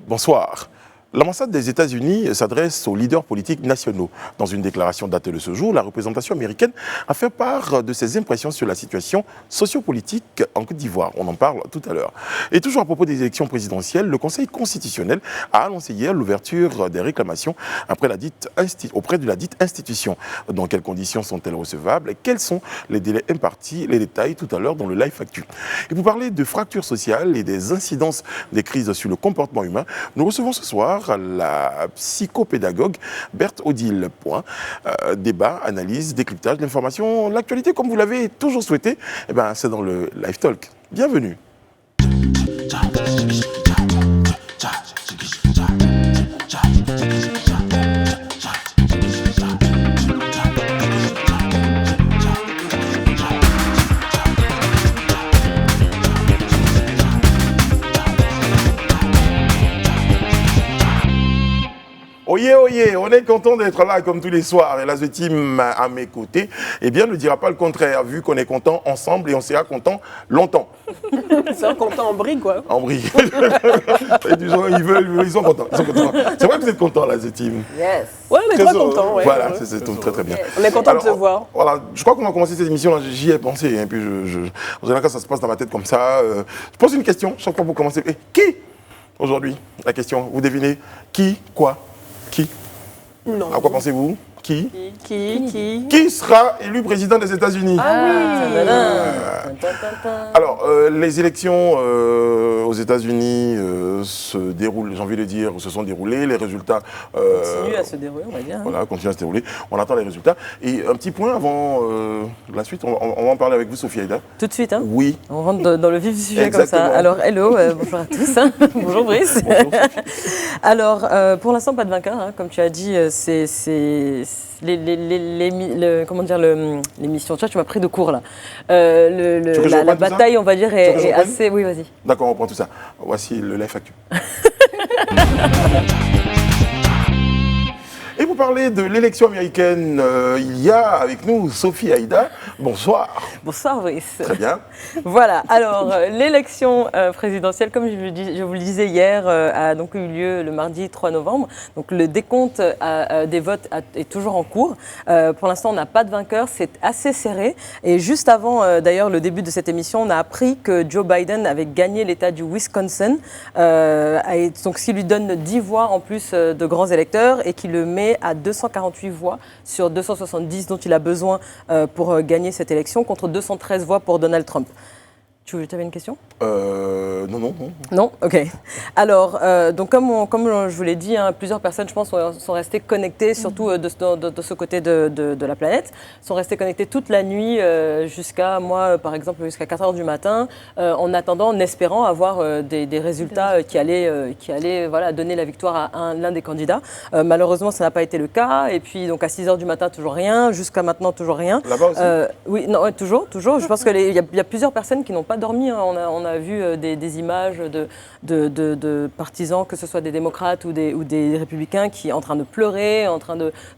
Bonsoir. L'ambassade des États-Unis s'adresse aux leaders politiques nationaux. Dans une déclaration datée de ce jour, la représentation américaine a fait part de ses impressions sur la situation sociopolitique en Côte d'Ivoire. On en parle tout à l'heure. Et toujours à propos des élections présidentielles, le Conseil constitutionnel a annoncé hier l'ouverture des réclamations auprès de la dite institution. Dans quelles conditions sont-elles recevables et quels sont les délais impartis? Les détails tout à l'heure dans le Live Actu. Et pour parler de fractures sociales et des incidences des crises sur le comportement humain, nous recevons ce soir la psychopédagogue Berthe Odile Point. Débat, analyse, décryptage, l'information, l'actualité comme vous l'avez toujours souhaité, c'est dans le Live Talk. Bienvenue. Oyez, oyez, on est content d'être là comme tous les soirs. Et la team à mes côtés, ne dira pas le contraire, vu qu'on est content ensemble et on sera content longtemps. C'est un content en brie, quoi. En brie. Ils sont contents. C'est vrai que vous êtes contents, la team. Yes. Ouais, on est très contents. Ouais. Voilà, c'est très très bien. On est content de te voir. Voilà, je crois qu'on va commencer cette émission, j'y ai pensé. Puis en général, quand ça se passe dans ma tête comme ça, je pose une question chaque fois pour commencer. Qui aujourd'hui? La question, vous devinez qui, quoi? Qui? Non. À quoi pensez-vous? Qui sera élu président des États-Unis? Alors, les élections aux États-Unis se déroulent, j'ai envie de dire, se sont déroulées. Les résultats continuent à se dérouler, on va dire. Voilà, continuent à se dérouler. On attend les résultats. Et un petit point avant la suite, on va en parler avec vous, Sophie Aïda. Tout de suite, hein? Oui. On rentre dans le vif du sujet. Exactement. Comme ça. Alors, hello, bonjour à tous. Bonjour Brice. Bonjour. Alors, pour l'instant, pas de vainqueur. Hein. Comme tu as dit, c'est l'émission. Tu m'as pris de court là. La bataille, on va dire, est assez. Oui, vas-y. D'accord, on reprend tout ça. Voici le Live Actu. Et pour parler de l'élection américaine, il y a avec nous Sophie Aïda. Bonsoir. Bonsoir Brice. Très bien. Voilà, alors l'élection présidentielle, comme je vous le disais hier, a donc eu lieu le mardi 3 novembre. Donc le décompte des votes est toujours en cours. Pour l'instant, on n'a pas de vainqueur, c'est assez serré. Et juste avant d'ailleurs le début de cette émission, on a appris que Joe Biden avait gagné l'État du Wisconsin, donc ce qui lui donne 10 voix en plus de grands électeurs et qui le met à 248 voix sur 270 dont il a besoin pour gagner cette élection, contre 213 voix pour Donald Trump. Tu avais une question? Non. Non? Ok. Alors, donc comme je vous l'ai dit, hein, plusieurs personnes, je pense, sont restées connectées, surtout de ce côté de la planète, sont restées connectées toute la nuit jusqu'à, moi, par exemple, jusqu'à 4 h du matin, en attendant, en espérant avoir des résultats qui allaient voilà, donner la victoire à l'un des candidats. Malheureusement, ça n'a pas été le cas. Et puis, donc, à 6 h du matin, toujours rien. Jusqu'à maintenant, toujours rien. Là-bas aussi? Oui, non, toujours. Je pense qu'il y a plusieurs personnes qui n'ont pas dormi. Hein. On a vu des images de partisans, que ce soit des démocrates ou des républicains, qui en train de pleurer,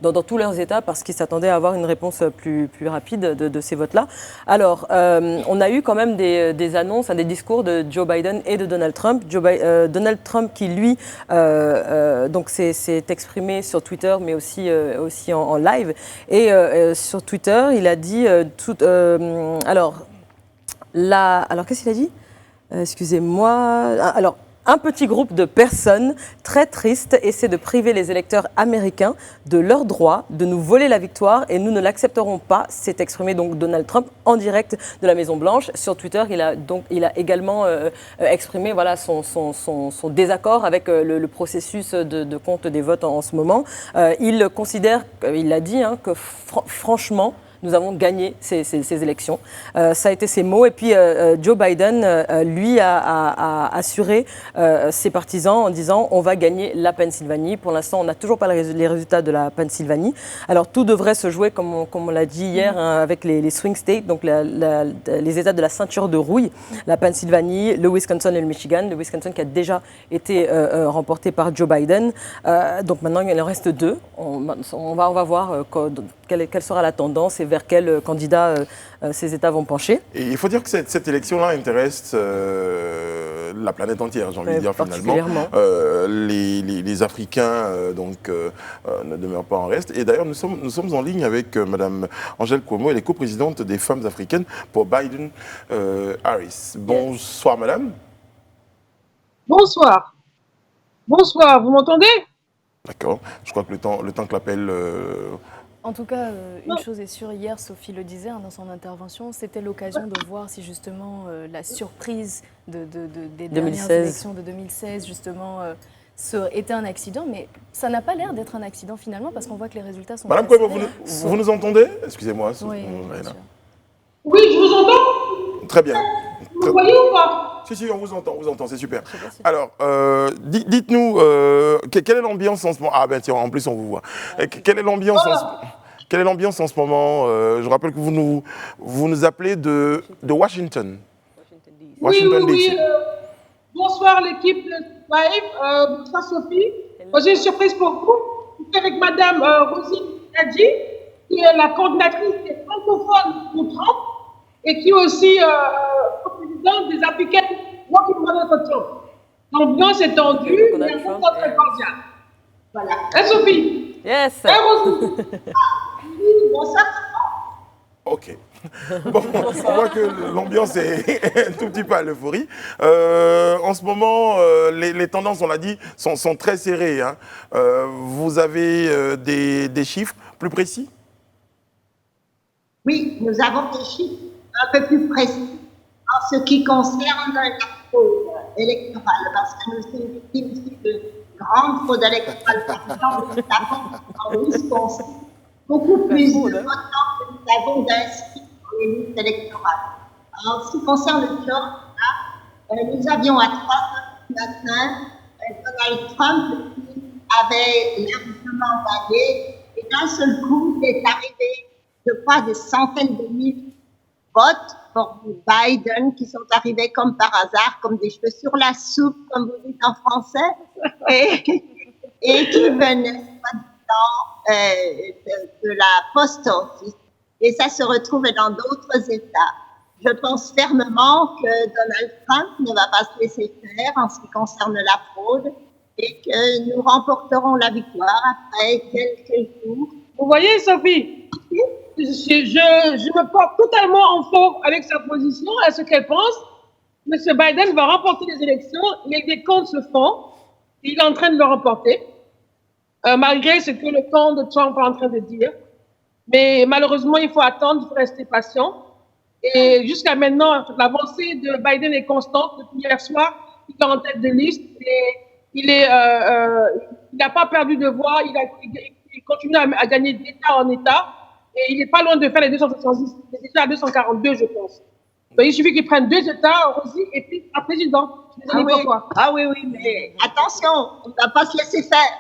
dans tous leurs états, parce qu'ils s'attendaient à avoir une réponse plus rapide de ces votes-là. Alors, on a eu quand même des annonces, des discours de Joe Biden et de Donald Trump. Donald Trump qui, lui, donc s'est exprimé sur Twitter, mais aussi en live. Et sur Twitter, il a dit... Alors, qu'est-ce qu'il a dit? Excusez-moi. Alors, un petit groupe de personnes très tristes essaie de priver les électeurs américains de leur droit de nous voler la victoire et nous ne l'accepterons pas. S'est exprimé donc Donald Trump en direct de la Maison-Blanche. Sur Twitter, il a également exprimé voilà, son désaccord avec le processus de compte des votes en ce moment. Il considère, il l'a dit, hein, que franchement, nous avons gagné ces élections. Ça a été ses mots. Et puis Joe Biden, lui, a assuré ses partisans en disant « on va gagner la Pennsylvanie ». Pour l'instant, on n'a toujours pas les résultats de la Pennsylvanie. Alors tout devrait se jouer, comme on l'a dit hier, hein, avec les swing states, donc les États de la ceinture de rouille, la Pennsylvanie, le Wisconsin et le Michigan. Le Wisconsin qui a déjà été remporté par Joe Biden. Donc maintenant, il en reste 2. On va voir quelle sera la tendance et vers quel candidat ces États vont pencher. Et il faut dire que cette élection-là intéresse la planète entière, j'ai envie de dire finalement. Les Africains ne demeurent pas en reste. Et d'ailleurs, nous sommes en ligne avec Mme Angèle Kouemo, elle est coprésidente des femmes africaines pour Biden-Harris. Bonsoir, madame. Bonsoir. Bonsoir, vous m'entendez? D'accord. Je crois que le temps que l'appel... En tout cas, une chose est sûre, hier, Sophie le disait dans son intervention, c'était l'occasion de voir si justement la surprise des dernières élections de 2016, justement, était un accident. Mais ça n'a pas l'air d'être un accident finalement, parce qu'on voit que les résultats sont... Madame Kouemo, vous nous entendez? Excusez-moi. Oui, bien sûr. Oui, je vous entends. Très bien. Vous voyez ou pas? Si, on vous entend, c'est super. Alors, dites-nous, quelle est l'ambiance en ce moment? Ah ben tiens, en plus on vous voit. Quelle est l'ambiance en ce moment? Je rappelle que vous nous appelez de Washington. Washington, DC. Bonsoir l'équipe de Live, bonsoir Sophie. J'ai une surprise pour vous. Je suis avec Madame Rosine Kadji, qui est la coordinatrice des francophones pour Trump et qui est aussi présidente des Africaines Walking Marathon. L'ambiance est tendue, mais un contact très cordial. Voilà. Hein, Sophie? Yes. Hein, Rosine? Oui, bonsoir. Ok. Bon, on voit que l'ambiance est un tout petit peu à l'euphorie. En ce moment, les tendances, on l'a dit, sont très serrées. Hein. Vous avez des chiffres plus précis? Oui, nous avons des chiffres un peu plus précis en ce qui concerne la fraude électorale, parce que nous sommes victimes ici de grandes fraudes électorales. Par exemple, nous avons en Wisconsin beaucoup plus de votants que nous avons d'inscrits dans les listes électorales. En ce qui concerne le Georgia, nous avions à 3 heures du matin Donald Trump qui avait largement gagné, et d'un seul coup, il est arrivé, je crois, des centaines de milliers votes pour Biden qui sont arrivés comme par hasard, comme des cheveux sur la soupe, comme vous dites en français, et qui venaient de la post office. Et ça se retrouve dans d'autres États. Je pense fermement que Donald Trump ne va pas se laisser faire en ce qui concerne la fraude et que nous remporterons la victoire après quelques jours. Vous voyez, Sophie, je me porte totalement en faux avec sa position, à ce qu'elle pense. M. Biden va remporter les élections, les décomptes se font, il est en train de le remporter, malgré ce que le camp de Trump est en train de dire. Mais malheureusement, il faut attendre, il faut rester patient. Et jusqu'à maintenant, l'avancée de Biden est constante. Depuis hier soir, il est en tête de liste et il n'a pas perdu de voix, il continue à gagner d'État en État. Et il n'est pas loin de faire les 270, il est déjà à 242, je pense. Donc, il suffit qu'il prenne 2 États, aussi, et puis un président. Ah oui, mais attention, on ne va pas se laisser faire.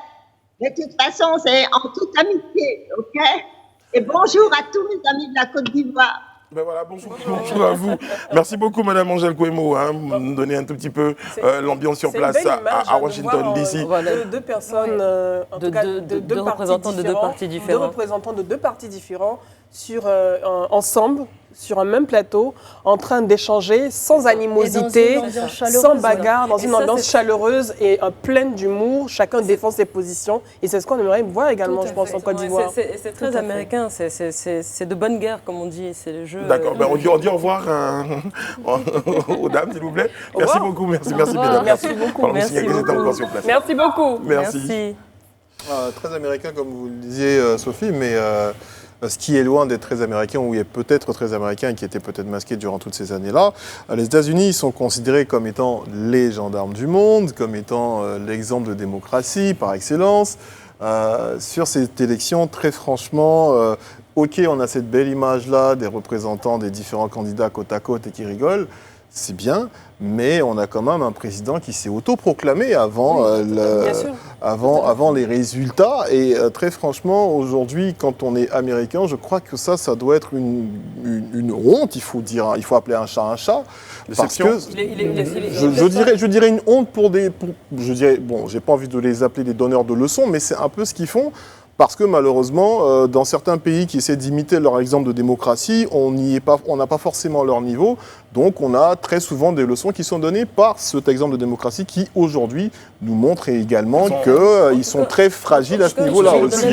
De toute façon, c'est en toute amitié, ok? Et bonjour à tous mes amis de la Côte d'Ivoire. Ben voilà, bonjour à vous. Merci beaucoup, Madame Angèle Kouemo, de nous donner un tout petit peu l'ambiance sur place à Washington, D.C. Deux personnes, deux représentants de deux partis différents. Deux représentants de deux partis différents ensemble, sur un même plateau, en train d'échanger sans animosité, sans bagarre, dans une ambiance chaleureuse et pleine d'humour. Chacun défend ses positions. Et c'est ce qu'on aimerait voir également, je pense, en Côte d'Ivoire. C'est très américain, c'est de bonne guerre, comme on dit. C'est le jeu. D'accord, on dit au revoir aux dames, s'il vous plaît. Merci beaucoup, merci mesdames. Merci beaucoup. Merci beaucoup. Merci. Très américain, comme vous le disiez, Sophie, mais ce qui est loin d'être très américain, ou est peut-être très américain et qui était peut-être masqué durant toutes ces années-là. Les États-Unis sont considérés comme étant les gendarmes du monde, comme étant l'exemple de démocratie par excellence. Sur cette élection, très franchement, ok, on a cette belle image-là des représentants des différents candidats côte à côte et qui rigolent, c'est bien, mais on a quand même un président qui s'est autoproclamé avant les résultats. Et très franchement, aujourd'hui, quand on est américain, je crois que ça doit être une honte, il faut appeler un chat. Parce que je dirais une honte j'ai pas envie de les appeler des donneurs de leçons, mais c'est un peu ce qu'ils font. parce que malheureusement, dans certains pays qui essaient d'imiter leur exemple de démocratie, on n'a pas forcément leur niveau. Donc on a très souvent des leçons qui sont données par cet exemple de démocratie qui aujourd'hui nous montre également qu'ils sont très fragiles à ce niveau-là aussi.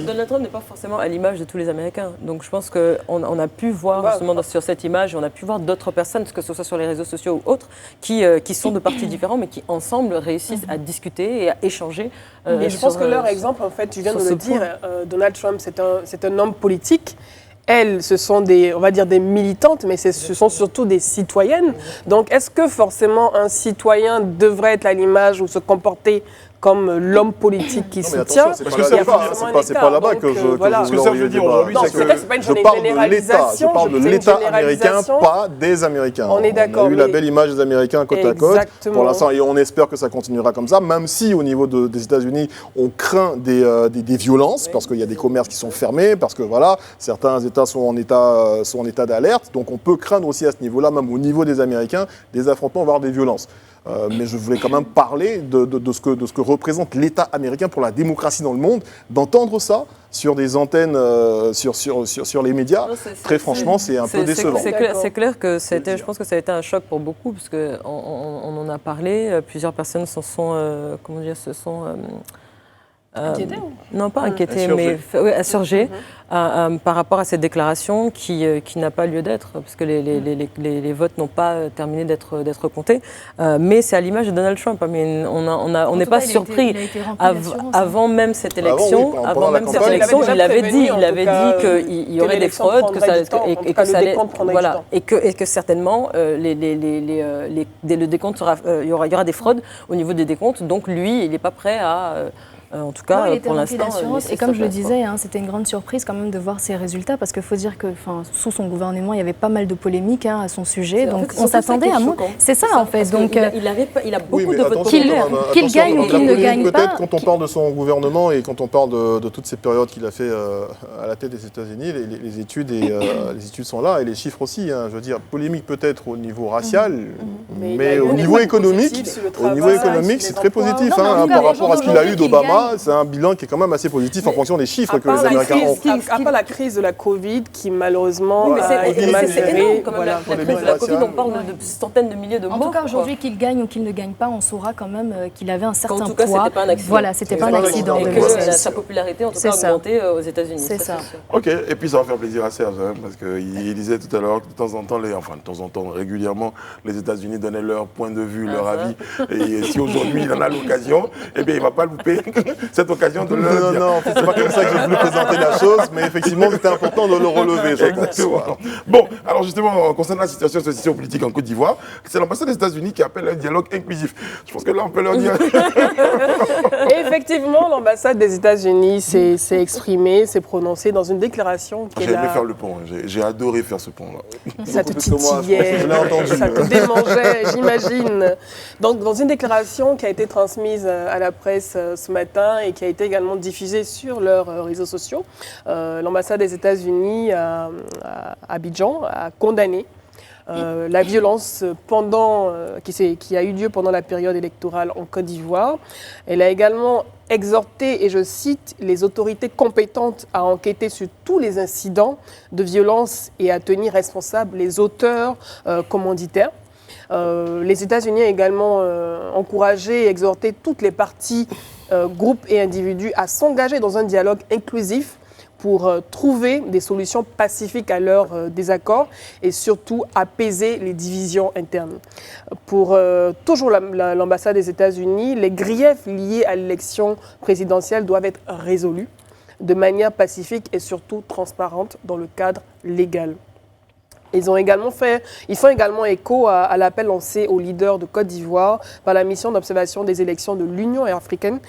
Donald Trump n'est pas forcément à l'image de tous les Américains. Donc je pense qu'on a pu voir justement sur cette image, on a pu voir d'autres personnes, que ce soit sur les réseaux sociaux ou autres, qui sont de partis différents mais qui ensemble réussissent à discuter et à échanger. Et je pense que leur exemple, en fait, tu viens de le dire, Donald Trump, c'est un homme politique. Elles, ce sont on va dire des militantes, mais ce sont surtout des citoyennes. Donc, est-ce que forcément un citoyen devrait être à l'image ou se comporter comme l'homme politique qui soutient? Parce que c'est pas là-bas que je Ce que ça veut dire aujourd'hui, c'est que je parle de l'État américain, pas des Américains. On est d'accord. On a eu la belle image des Américains côte à côte. Pour l'instant, et on espère que ça continuera comme ça, même si au niveau des États-Unis, on craint des violences, parce qu'il y a des commerces qui sont fermés, parce que voilà, certains États sont en état d'alerte. Donc on peut craindre aussi à ce niveau-là, même au niveau des Américains, des affrontements, voire des violences. Mais je voulais quand même parler de ce que représente l'État américain pour la démocratie dans le monde. D'entendre ça sur des antennes, sur les médias, très franchement, c'est un peu décevant. C'est clair que je pense que ça a été un choc pour beaucoup, parce qu'on en a parlé, plusieurs personnes se sont inquiétés non, pas inquiétés, mais insurgés par rapport à cette déclaration qui n'a pas lieu d'être, parce que les votes n'ont pas terminé d'être comptés. Mais c'est à l'image de Donald Trump. On n'est pas surpris. Avant même cette élection, il avait dit qu'il y aurait des fraudes, et que certainement le décompte il y aura des fraudes au niveau des décomptes. Donc lui, il n'est pas prêt à en tout cas, pour l'instant. Et comme je le disais, c'était une grande surprise quand même de voir ces résultats, parce qu'il faut dire que sous son gouvernement, il y avait pas mal de polémiques à son sujet. Donc on s'attendait à moins. C'est ça en fait. Donc il a beaucoup de votes qu'il gagne ou qu'il ne gagne pas. Peut-être quand on parle de son gouvernement et quand on parle de toutes ces périodes qu'il a fait à la tête des États-Unis, les études sont là et les chiffres aussi. Je veux dire, polémique peut-être au niveau racial, mais au niveau économique, c'est très positif par rapport à ce qu'il a eu d'Obama. C'est un bilan qui est quand même assez positif en fonction des chiffres que les Américains ont. À part la crise de la Covid qui malheureusement a été mal gérée. C'est énorme quand même, la crise de la Covid, on parle de centaines de milliers de morts. En tout cas, aujourd'hui, qu'il gagne ou qu'il ne gagne pas, on saura quand même qu'il avait un certain poids. Voilà, c'était pas un accident. Et que sa popularité, en tout cas, a augmenté aux États-Unis. C'est ça. Ok, et puis ça va faire plaisir à Serge, parce qu'il disait tout à l'heure que de temps en temps, régulièrement, les États-Unis donnaient leur point de vue, leur avis. Et si aujourd'hui il en a l'occasion, eh bien il ne va pas louper cette occasion de le dire. Non, c'est pas comme ça que je voulais présenter la chose, mais effectivement, c'était important de le relever. Exactement. Bon, alors justement, concernant la situation socio-politique en Côte d'Ivoire, c'est l'ambassade des États-Unis qui appelle un dialogue inclusif. Je pense que là, on peut leur dire. Effectivement, l'ambassade des États-Unis s'est exprimée, s'est prononcée dans une déclaration qui est là. J'ai aimé faire le pont, j'ai adoré faire ce pont-là. Ça te titillait, ça te démangeait, j'imagine. Donc, dans une déclaration qui a été transmise à la presse ce matin et qui a été également diffusée sur leurs réseaux sociaux, l'ambassade des États-Unis à Abidjan a condamné la violence qui a eu lieu pendant la période électorale en Côte d'Ivoire. Elle a également exhorté, et je cite, les autorités compétentes à enquêter sur tous les incidents de violence et à tenir responsables les auteurs commanditaires. Les États-Unis ont également encouragé et exhorté toutes les parties, groupes et individus à s'engager dans un dialogue inclusif pour trouver des solutions pacifiques à leurs désaccords et surtout apaiser les divisions internes. Pour toujours l'ambassade des États-Unis, les griefs liés à l'élection présidentielle doivent être résolus de manière pacifique et surtout transparente dans le cadre légal. Ils font également écho à l'appel lancé aux leaders de Côte d'Ivoire par la mission d'observation des élections de l'Union africaine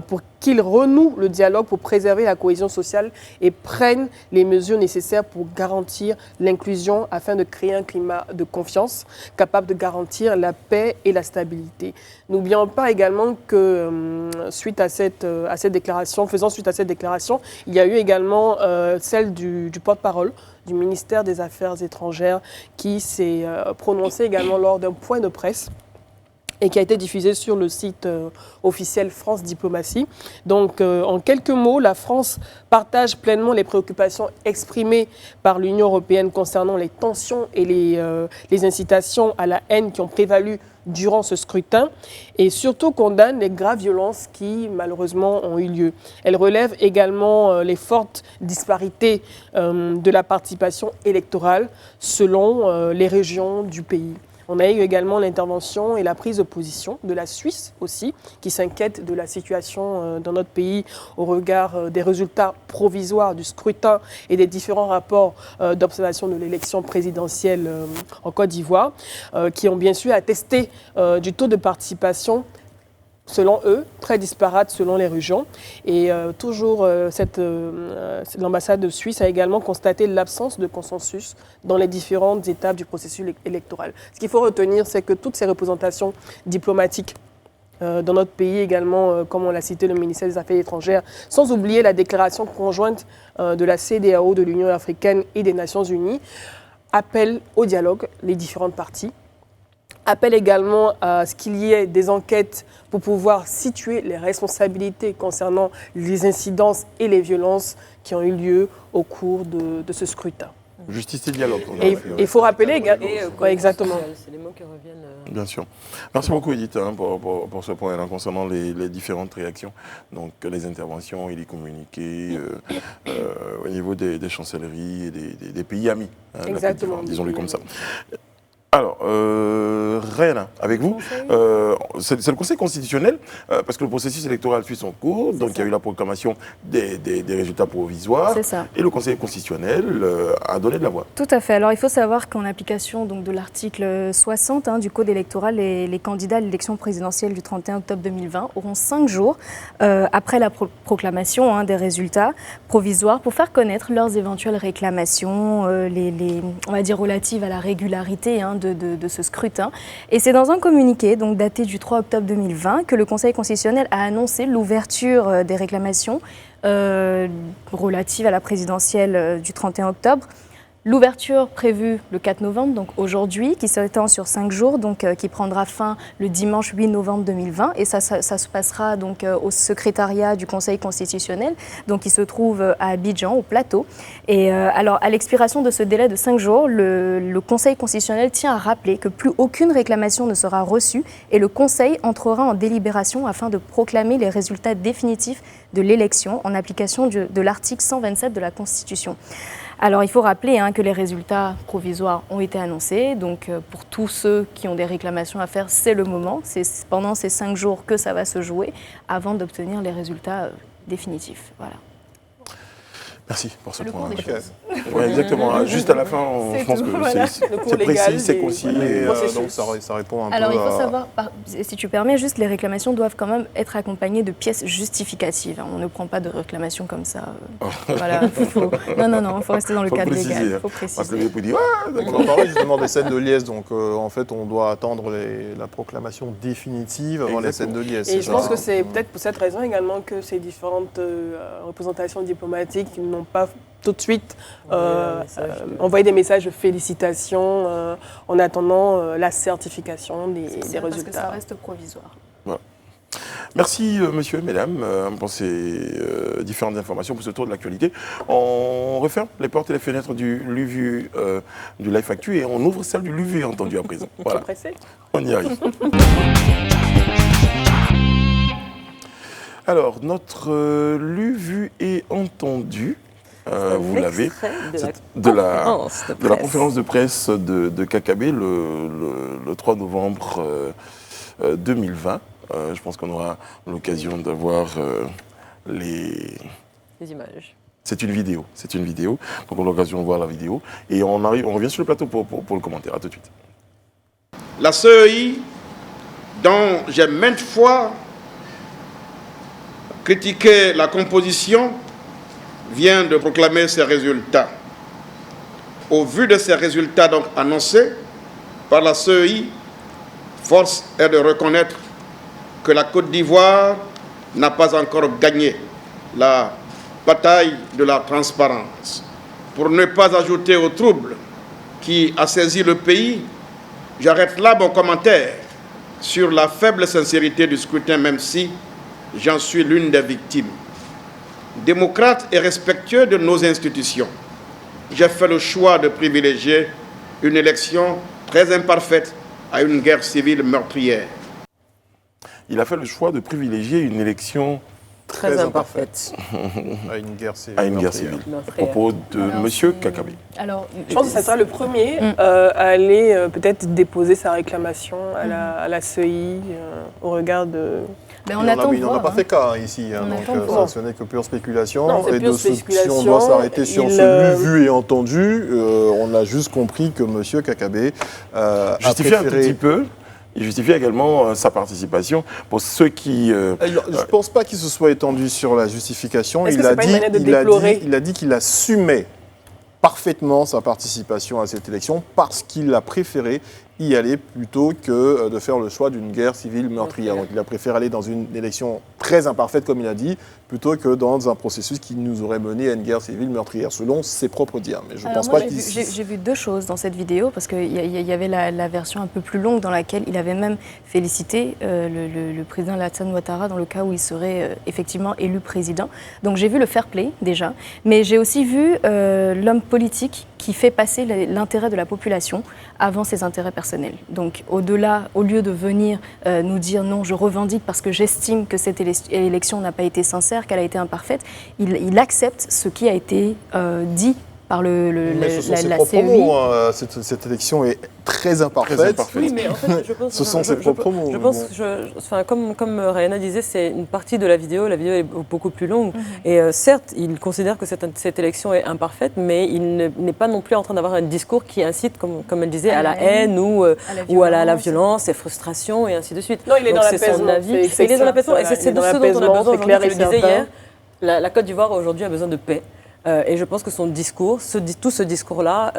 pour qu'ils renouent le dialogue pour préserver la cohésion sociale et prennent les mesures nécessaires pour garantir l'inclusion afin de créer un climat de confiance capable de garantir la paix et la stabilité. N'oublions pas également que suite à cette déclaration, il y a eu également celle du porte-parole du ministère des Affaires étrangères qui s'est prononcé également lors d'un point de presse et qui a été diffusé sur le site officiel France Diplomatie. Donc, en quelques mots, la France partage pleinement les préoccupations exprimées par l'Union européenne concernant les tensions et les incitations à la haine qui ont prévalu durant ce scrutin et surtout condamne les graves violences qui, malheureusement, ont eu lieu. Elle relève également les fortes disparités de la participation électorale selon les régions du pays. On a eu également l'intervention et la prise de position de la Suisse aussi, qui s'inquiète de la situation dans notre pays au regard des résultats provisoires du scrutin et des différents rapports d'observation de l'élection présidentielle en Côte d'Ivoire, qui ont bien sûr attesté du taux de participation selon eux, très disparates selon les régions. Et l'ambassade de Suisse a également constaté l'absence de consensus dans les différentes étapes du processus électoral. Ce qu'il faut retenir, c'est que toutes ces représentations diplomatiques dans notre pays également, comme on l'a cité, le ministère des Affaires étrangères, sans oublier la déclaration conjointe de la CEDEAO, de l'Union africaine et des Nations unies, appellent au dialogue les différentes parties, appelle également à ce qu'il y ait des enquêtes pour pouvoir situer les responsabilités concernant les incidences et les violences qui ont eu lieu au cours de ce scrutin. Justice et dialogue. Et il faut rappeler également. Exactement. C'est les mots qui reviennent. Bien sûr. Merci beaucoup, Edith, pour ce point-là concernant les différentes réactions. Donc, les interventions et les communiqués au niveau des chancelleries et des pays amis. Exactement. Disons-le comme ça. Alors, Réana, avec vous, c'est le Conseil constitutionnel, parce que le processus électoral suit son cours, donc il y a eu la proclamation des résultats provisoires, et le Conseil constitutionnel a donné de la voix. Tout à fait. Alors, il faut savoir qu'en application donc, de l'article 60 du Code électoral, les candidats à l'élection présidentielle du 31 octobre 2020 auront 5 jours après la proclamation des résultats provisoires pour faire connaître leurs éventuelles réclamations, on va dire relatives à la régularité de ce scrutin. Et c'est dans un communiqué donc daté du 3 octobre 2020 que le Conseil constitutionnel a annoncé l'ouverture des réclamations relatives à la présidentielle du 31 octobre. L'ouverture prévue le 4 novembre, donc aujourd'hui, qui s'étend sur 5 jours, donc qui prendra fin le dimanche 8 novembre 2020. Et ça se passera donc au secrétariat du Conseil constitutionnel, donc qui se trouve à Abidjan, au plateau. Et alors, à l'expiration de ce délai de 5 jours, le Conseil constitutionnel tient à rappeler que plus aucune réclamation ne sera reçue et le Conseil entrera en délibération afin de proclamer les résultats définitifs de l'élection en application de l'article 127 de la Constitution. Alors, il faut rappeler que les résultats provisoires ont été annoncés. Donc, pour tous ceux qui ont des réclamations à faire, c'est le moment. C'est pendant ces 5 jours que ça va se jouer avant d'obtenir les résultats définitifs. Voilà. Merci pour ce point. Oui, exactement. Juste à la fin, je pense que c'est précis, c'est concis. Donc ça répond un peu. Alors il faut savoir, si tu permets, juste les réclamations doivent quand même être accompagnées de pièces justificatives. On ne prend pas de réclamations comme ça. Voilà. Non, il faut rester dans le cadre légal. Il faut préciser. On parlait justement des scènes de liesse. Donc en fait, on doit attendre la proclamation définitive avant les scènes de liesse. Et je pense que c'est peut-être pour cette raison également que ces différentes représentations diplomatiques n'ont pas tout de suite envoyé des messages de félicitations en attendant la certification des résultats. Parce que ça reste provisoire. Voilà. Merci, monsieur, mesdames, pour ces différentes informations, pour ce tour de l'actualité. On referme les portes et les fenêtres du LUVU, du Life Actu, et on ouvre celle du LUVU, entendu à présent. Voilà. On y arrive. Alors, notre LUVU est entendu. Vous l'avez, de la conférence de presse de KKB le 3 novembre 2020. Je pense qu'on aura l'occasion d'avoir les images. C'est une vidéo, donc on aura l'occasion de voir la vidéo. Et on revient sur le plateau pour le commentaire. À tout de suite. La CEI, dont j'ai maintes fois critiqué la composition, vient de proclamer ses résultats. Au vu de ces résultats donc annoncés par la CEI, force est de reconnaître que la Côte d'Ivoire n'a pas encore gagné la bataille de la transparence. Pour ne pas ajouter au trouble qui a saisi le pays, j'arrête là mon commentaire sur la faible sincérité du scrutin, même si j'en suis l'une des victimes. Démocrate et respectueux de nos institutions, j'ai fait le choix de privilégier une élection très imparfaite à une guerre civile meurtrière. Il a fait le choix de privilégier une élection très imparfaite à une guerre civile. À une guerre civile. À propos de M. Kakabe. Alors, je pense que ça sera le premier à aller peut-être déposer sa réclamation à la CEI au regard de... On n'a pas fait cas ici, donc ce n'est que pure spéculation. Non, et si on doit s'arrêter sur celui vu et entendu, on a juste compris que M. Kakabe a justifie un tout petit peu. Il justifie également sa participation pour ceux qui... je ne pense pas qu'il se soit étendu sur la justification. Il a dit qu'il assumait parfaitement sa participation à cette élection parce qu'il a préféré y aller plutôt que de faire le choix d'une guerre civile meurtrière. Donc il a préféré aller dans une élection très imparfaite, comme il a dit, plutôt que dans un processus qui nous aurait mené à une guerre civile meurtrière, selon ses propres dires. Mais je pense pas qu'il... J'ai vu deux choses dans cette vidéo, parce qu'il y avait la version un peu plus longue dans laquelle il avait même félicité le président Alassane Ouattara dans le cas où il serait effectivement élu président. Donc j'ai vu le fair play déjà, mais j'ai aussi vu l'homme politique qui fait passer l'intérêt de la population avant ses intérêts personnels. Donc au-delà, au lieu de venir nous dire non, je revendique parce que j'estime que cette élection n'a pas été sincère, qu'elle a été imparfaite, il accepte ce qui a été dit par la CEI. Cette élection est très imparfaite. Oui, mais en fait, je pense... Ce sont ses propres mots. Je pense, comme Rayana disait, c'est une partie de la vidéo. La vidéo est beaucoup plus longue. Et certes, il considère que cette élection est imparfaite, mais il n'est pas non plus en train d'avoir un discours qui incite, comme elle disait, à la haine ou à la violence, et frustration, et ainsi de suite. Non, il est dans l'apaisement. Il est dans l'apaisement. Et c'est de ce dont on a besoin aujourd'hui. Je le disais hier, la Côte d'Ivoire aujourd'hui a besoin de paix. Et je pense que son discours, tout ce discours-là,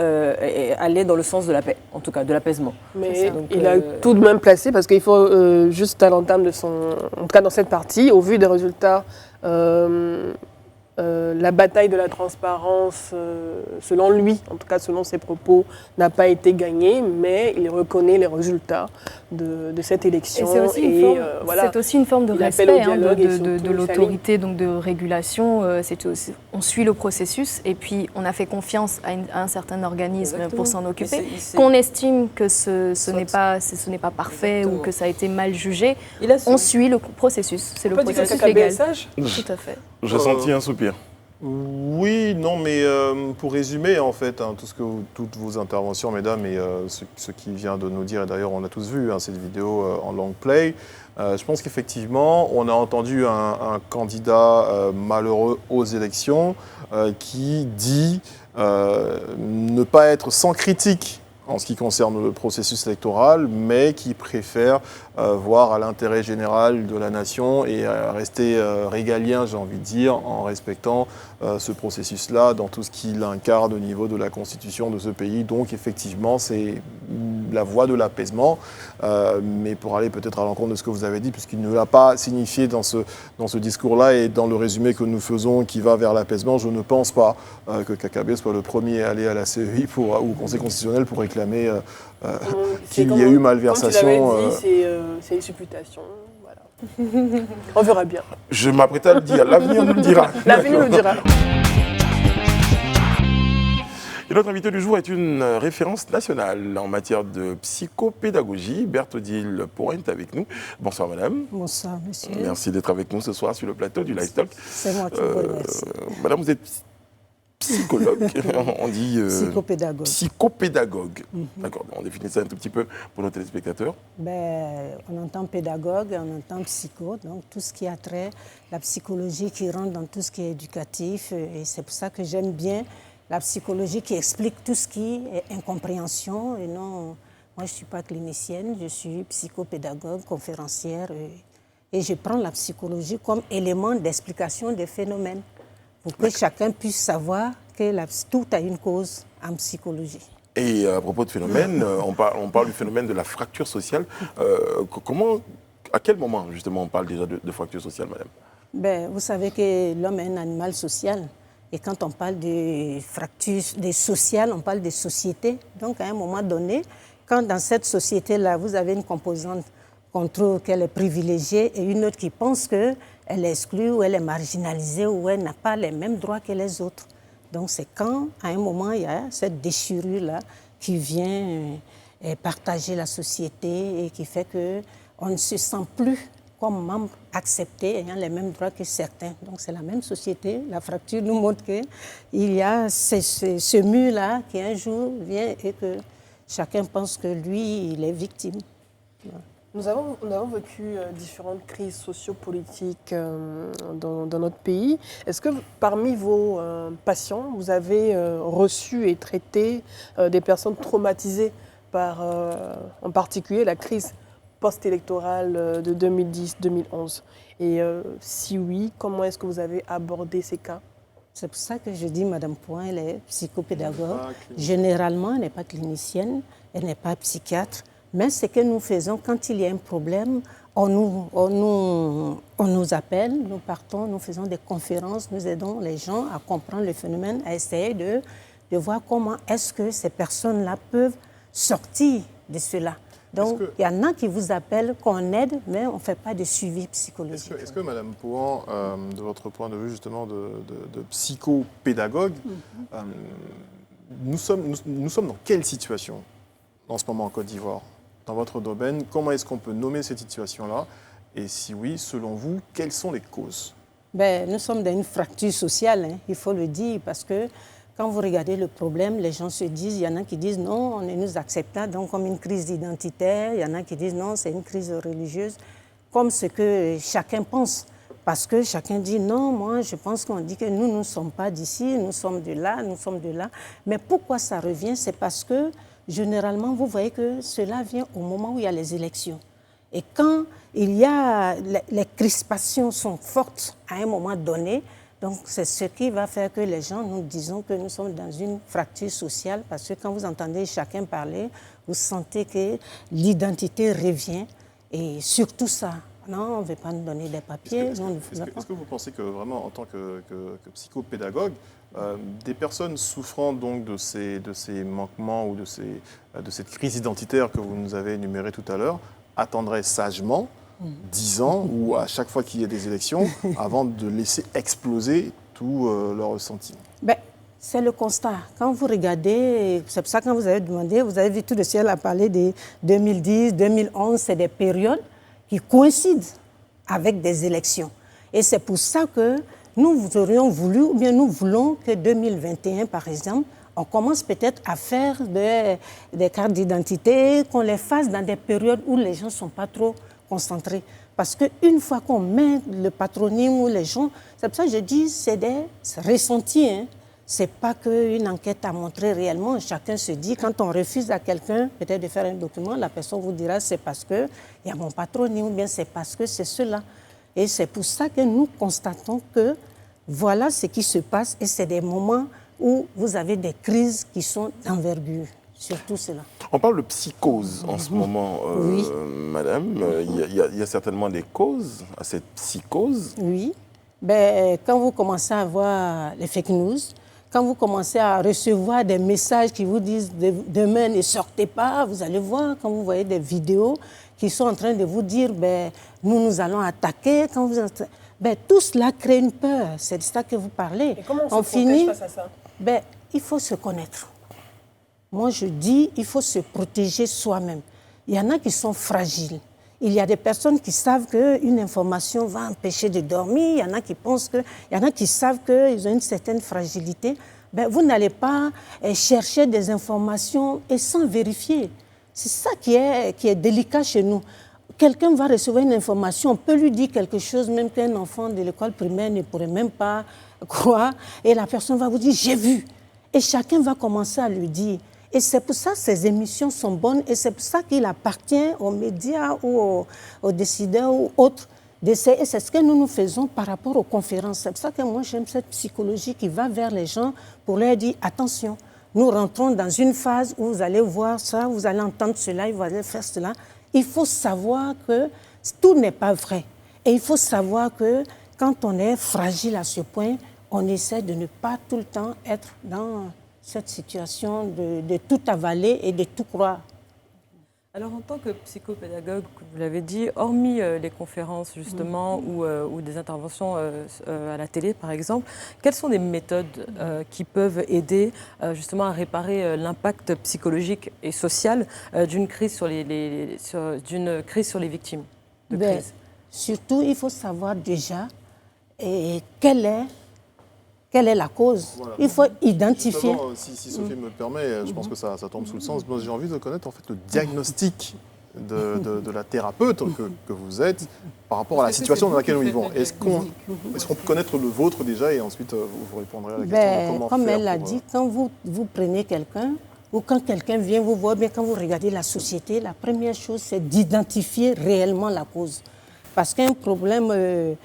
allait dans le sens de la paix, en tout cas, de l'apaisement. Mais donc, il a tout de même placé, parce qu'il faut juste à l'entame de en tout cas dans cette partie, au vu des résultats, la bataille de la transparence, selon lui, en tout cas selon ses propos, n'a pas été gagnée, mais il reconnaît les résultats de cette élection. C'est aussi une forme de respect de l'autorité, donc de régulation. On suit le processus et puis on a fait confiance à un certain organisme pour s'en occuper. Qu'on estime que ce n'est pas parfait ou que ça a été mal jugé, on suit le processus. C'est le processus légal. Tout à fait. J'ai senti un soupir. Oui, non, mais pour résumer, en fait, toutes vos interventions, mesdames, et ce qui vient de nous dire, et d'ailleurs on a tous vu cette vidéo en long play, je pense qu'effectivement, on a entendu un candidat malheureux aux élections qui dit ne pas être sans critique en ce qui concerne le processus électoral, mais qui préfère voir à l'intérêt général de la nation et rester régalien, j'ai envie de dire, en respectant ce processus-là dans tout ce qu'il incarne au niveau de la constitution de ce pays. Donc effectivement, c'est la voie de l'apaisement, mais pour aller peut-être à l'encontre de ce que vous avez dit, puisqu'il ne l'a pas signifié dans ce discours-là et dans le résumé que nous faisons qui va vers l'apaisement, je ne pense pas que Kakabe soit le premier à aller à la CEI ou au Conseil constitutionnel pour réclamer qu'il y ait eu malversation. C'est une supputation. Voilà. On verra bien. Je m'apprête à le dire. L'avenir nous le dira. L'avenir nous le dira. Et notre invité du jour est une référence nationale en matière de psychopédagogie. Berthe Odile Pourrin est avec nous. Bonsoir madame. Bonsoir monsieur. Merci d'être avec nous ce soir sur le plateau du Live Talk. C'est moi qui vous remercie. Madame, vous êtes psychologue, on dit psychopédagogue. Psychopédagogue. D'accord, on définit ça un tout petit peu pour nos téléspectateurs. On entend pédagogue, on entend psycho, donc tout ce qui a trait, la psychologie qui rentre dans tout ce qui est éducatif. Et c'est pour ça que j'aime bien la psychologie qui explique tout ce qui est incompréhension. Et non, moi je ne suis pas clinicienne, je suis psychopédagogue, conférencière. Et je prends la psychologie comme élément d'explication des phénomènes, pour que chacun puisse savoir que tout a une cause en psychologie. Et à propos de phénomène, on parle du phénomène de la fracture sociale. À quel moment justement on parle déjà de fracture sociale, madame? Vous savez que l'homme est un animal social. Et quand on parle de fracture des sociales, on parle des sociétés. Donc à un moment donné, quand dans cette société-là, vous avez une composante qu'on trouve qu'elle est privilégiée et une autre qui pense qu'elle est exclue ou elle est marginalisée ou elle n'a pas les mêmes droits que les autres. Donc c'est quand, à un moment, il y a cette déchirure-là qui vient partager la société et qui fait qu'on ne se sent plus comme membre accepté, ayant les mêmes droits que certains. Donc c'est la même société. La fracture nous montre qu'il y a ce mur-là qui un jour vient et que chacun pense que lui, il est victime. Voilà. Nous avons vécu différentes crises sociopolitiques dans notre pays. Est-ce que parmi vos patients, vous avez reçu et traité des personnes traumatisées par, en particulier, la crise post-électorale de 2010-2011? Et si oui, comment est-ce que vous avez abordé ces cas? C'est pour ça que je dis, Madame Point, elle est psychopédagogue. Généralement, elle n'est pas clinicienne, elle n'est pas psychiatre. Mais ce que nous faisons, quand il y a un problème, on nous appelle, nous partons, nous faisons des conférences, nous aidons les gens à comprendre le phénomène, à essayer de voir comment est-ce que ces personnes-là peuvent sortir de cela. Donc, il y en a qui vous appellent, qu'on aide, mais on ne fait pas de suivi psychologique. Est-ce que Madame Pouhan, de votre point de vue justement de psychopédagogue, nous sommes dans quelle situation en ce moment en Côte d'Ivoire? Dans votre domaine, comment est-ce qu'on peut nommer cette situation-là? Et si oui, selon vous, quelles sont les causes? Nous sommes dans une fracture sociale, hein, il faut le dire, parce que quand vous regardez le problème, les gens se disent, il y en a qui disent non, on ne nous accepte pas, donc comme une crise identitaire, il y en a qui disent non, c'est une crise religieuse, comme ce que chacun pense. Parce que chacun dit non, moi je pense qu'on dit que nous ne sommes pas d'ici, nous sommes de là, nous sommes de là. Mais pourquoi ça revient? C'est parce que généralement, vous voyez que cela vient au moment où il y a les élections. Et quand il y a les crispations sont fortes à un moment donné, donc c'est ce qui va faire que les gens, nous disons que nous sommes dans une fracture sociale, parce que quand vous entendez chacun parler, vous sentez que l'identité revient, et surtout ça. Non, on ne veut pas nous donner des papiers. Est-ce que vous pensez que vraiment, en tant que psychopédagogue, des personnes souffrant donc de ces manquements ou de cette crise identitaire que vous nous avez énumérée tout à l'heure, attendraient sagement 10 ans ou à chaque fois qu'il y a des élections avant de laisser exploser tout leur ressenti? C'est le constat. Quand vous regardez, c'est pour ça que quand vous avez demandé, vous avez vu tout le ciel a parlé de 2010, 2011, c'est des périodes qui coïncident avec des élections. Et c'est pour ça que nous aurions voulu, ou bien nous voulons que 2021, par exemple, on commence peut-être à faire des cartes d'identité, qu'on les fasse dans des périodes où les gens ne sont pas trop concentrés. Parce qu'une fois qu'on met le patronyme ou les gens, c'est pour ça que je dis c'est des ressentis. Hein. Ce n'est pas qu'une enquête a montré réellement. Chacun se dit, quand on refuse à quelqu'un peut-être de faire un document, la personne vous dira c'est parce qu'il y a mon patronyme ou bien c'est parce que c'est cela. Et c'est pour ça que nous constatons que voilà ce qui se passe et c'est des moments où vous avez des crises qui sont d'envergure, surtout cela. On parle de psychose en ce moment, oui. Madame. Il y a certainement des causes à cette psychose. Oui. Quand vous commencez à voir les fake news, quand vous commencez à recevoir des messages qui vous disent « demain, ne sortez pas », vous allez voir, quand vous voyez des vidéos qui sont en train de vous dire « nous allons attaquer », tout cela crée une peur. C'est de ça que vous parlez. Et comment on se protège face à ça? Il faut se connaître. Moi, je dis, il faut se protéger soi-même. Il y en a qui sont fragiles. Il y a des personnes qui savent qu'une information va empêcher de dormir. Il y en a qui pensent que... Il y en a qui savent qu'ils ont une certaine fragilité. Vous n'allez pas chercher des informations et sans vérifier. C'est ça qui est délicat chez nous. Quelqu'un va recevoir une information, on peut lui dire quelque chose, même qu'un enfant de l'école primaire ne pourrait même pas croire. Et la personne va vous dire « j'ai vu ». Et chacun va commencer à lui dire. Et c'est pour ça que ces émissions sont bonnes et c'est pour ça qu'il appartient aux médias ou aux décideurs ou autres d'essayer. Et c'est ce que nous faisons par rapport aux conférences. C'est pour ça que moi j'aime cette psychologie qui va vers les gens pour leur dire attention, nous rentrons dans une phase où vous allez voir ça, vous allez entendre cela, vous allez faire cela. Il faut savoir que tout n'est pas vrai. Et il faut savoir que quand on est fragile à ce point, on essaie de ne pas tout le temps être dans cette situation de tout avaler et de tout croire. Alors en tant que psychopédagogue, comme vous l'avez dit, hormis les conférences justement ou des interventions à la télé par exemple, quelles sont les méthodes qui peuvent aider justement à réparer l'impact psychologique et social d'une crise sur d'une crise sur les victimes de crise? Surtout, il faut savoir déjà quelle est la cause. Voilà. Il faut identifier. Si Sophie me permet, je pense que ça tombe sous le sens. Moi, j'ai envie de connaître en fait le diagnostic de la thérapeute que vous êtes par rapport à la situation dans laquelle nous vivons. Est-ce qu'on peut connaître le vôtre déjà et ensuite vous répondrez à la question de comment comme faire elle l'a dit, quand vous prenez quelqu'un ou quand quelqu'un vient vous voir, bien quand vous regardez la société, la première chose c'est d'identifier réellement la cause. Parce qu'un problème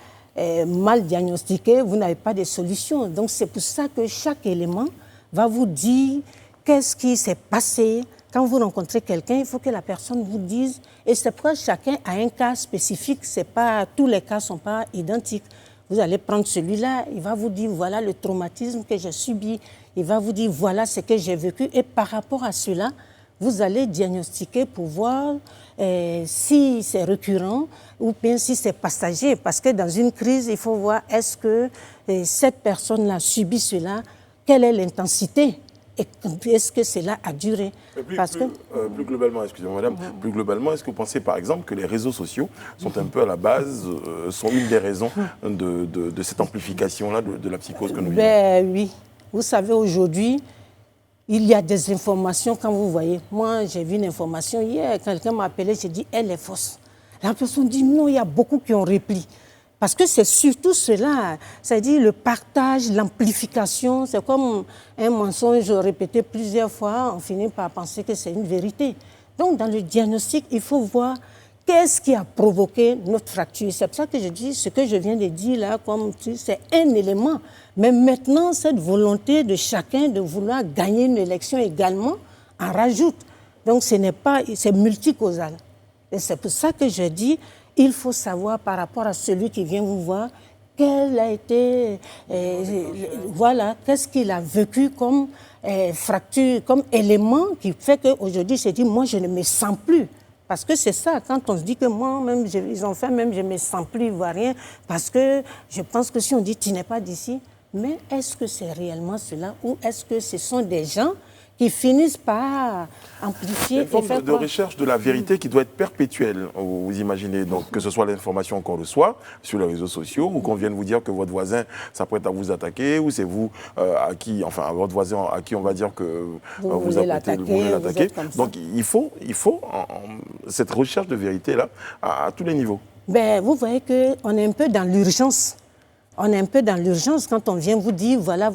mal diagnostiqué, vous n'avez pas de solution. Donc c'est pour ça que chaque élément va vous dire qu'est-ce qui s'est passé. Quand vous rencontrez quelqu'un, il faut que la personne vous dise. Et c'est pourquoi chacun a un cas spécifique. Tous les cas ne sont pas identiques. Vous allez prendre celui-là, il va vous dire voilà le traumatisme que j'ai subi. Il va vous dire voilà ce que j'ai vécu. Et par rapport à cela, vous allez diagnostiquer pour voir si c'est récurrent ou bien si c'est passager. Parce que dans une crise, il faut voir est-ce que cette personne-là subit cela, quelle est l'intensité et est-ce que cela a duré. Plus globalement, excusez-moi madame, plus globalement, est-ce que vous pensez par exemple que les réseaux sociaux sont un peu à la base, sont une des raisons de cette amplification-là de la psychose que nous vivons? Oui. Vous savez, aujourd'hui, il y a des informations quand vous voyez. Moi, j'ai vu une information hier, quelqu'un m'a appelé, j'ai dit, elle est fausse. La personne dit, non, il y a beaucoup qui ont repli. Parce que c'est surtout cela, c'est-à-dire le partage, l'amplification, c'est comme un mensonge répété plusieurs fois, on finit par penser que c'est une vérité. Donc, dans le diagnostic, il faut voir qu'est-ce qui a provoqué notre fracture. C'est pour ça que je dis, ce que je viens de dire là, c'est un élément. Mais maintenant, cette volonté de chacun de vouloir gagner une élection également en rajoute. Donc, c'est multicausal. Et c'est pour ça que je dis, il faut savoir par rapport à celui qui vient vous voir, quel a été, qu'est-ce qu'il a vécu comme fracture, comme élément qui fait qu'aujourd'hui, il se dit, moi, je ne me sens plus. Parce que c'est ça, quand on se dit que moi-même, ils ont fait, même je ne me sens plus ivoirien, parce que je pense que si on dit, tu n'es pas d'ici, mais est-ce que c'est réellement cela ou est-ce que ce sont des gens qui finissent par amplifier. Une forme de recherche de la vérité qui doit être perpétuelle, vous imaginez, donc que ce soit l'information qu'on reçoit sur les réseaux sociaux ou qu'on vienne vous dire que votre voisin s'apprête à vous attaquer ou c'est vous votre voisin à qui on va dire que vous voulez l'attaquer. Donc il faut cette recherche de vérité-là à tous les niveaux. Vous voyez qu'on est un peu dans l'urgence. On est un peu dans l'urgence quand on vient vous dire voilà.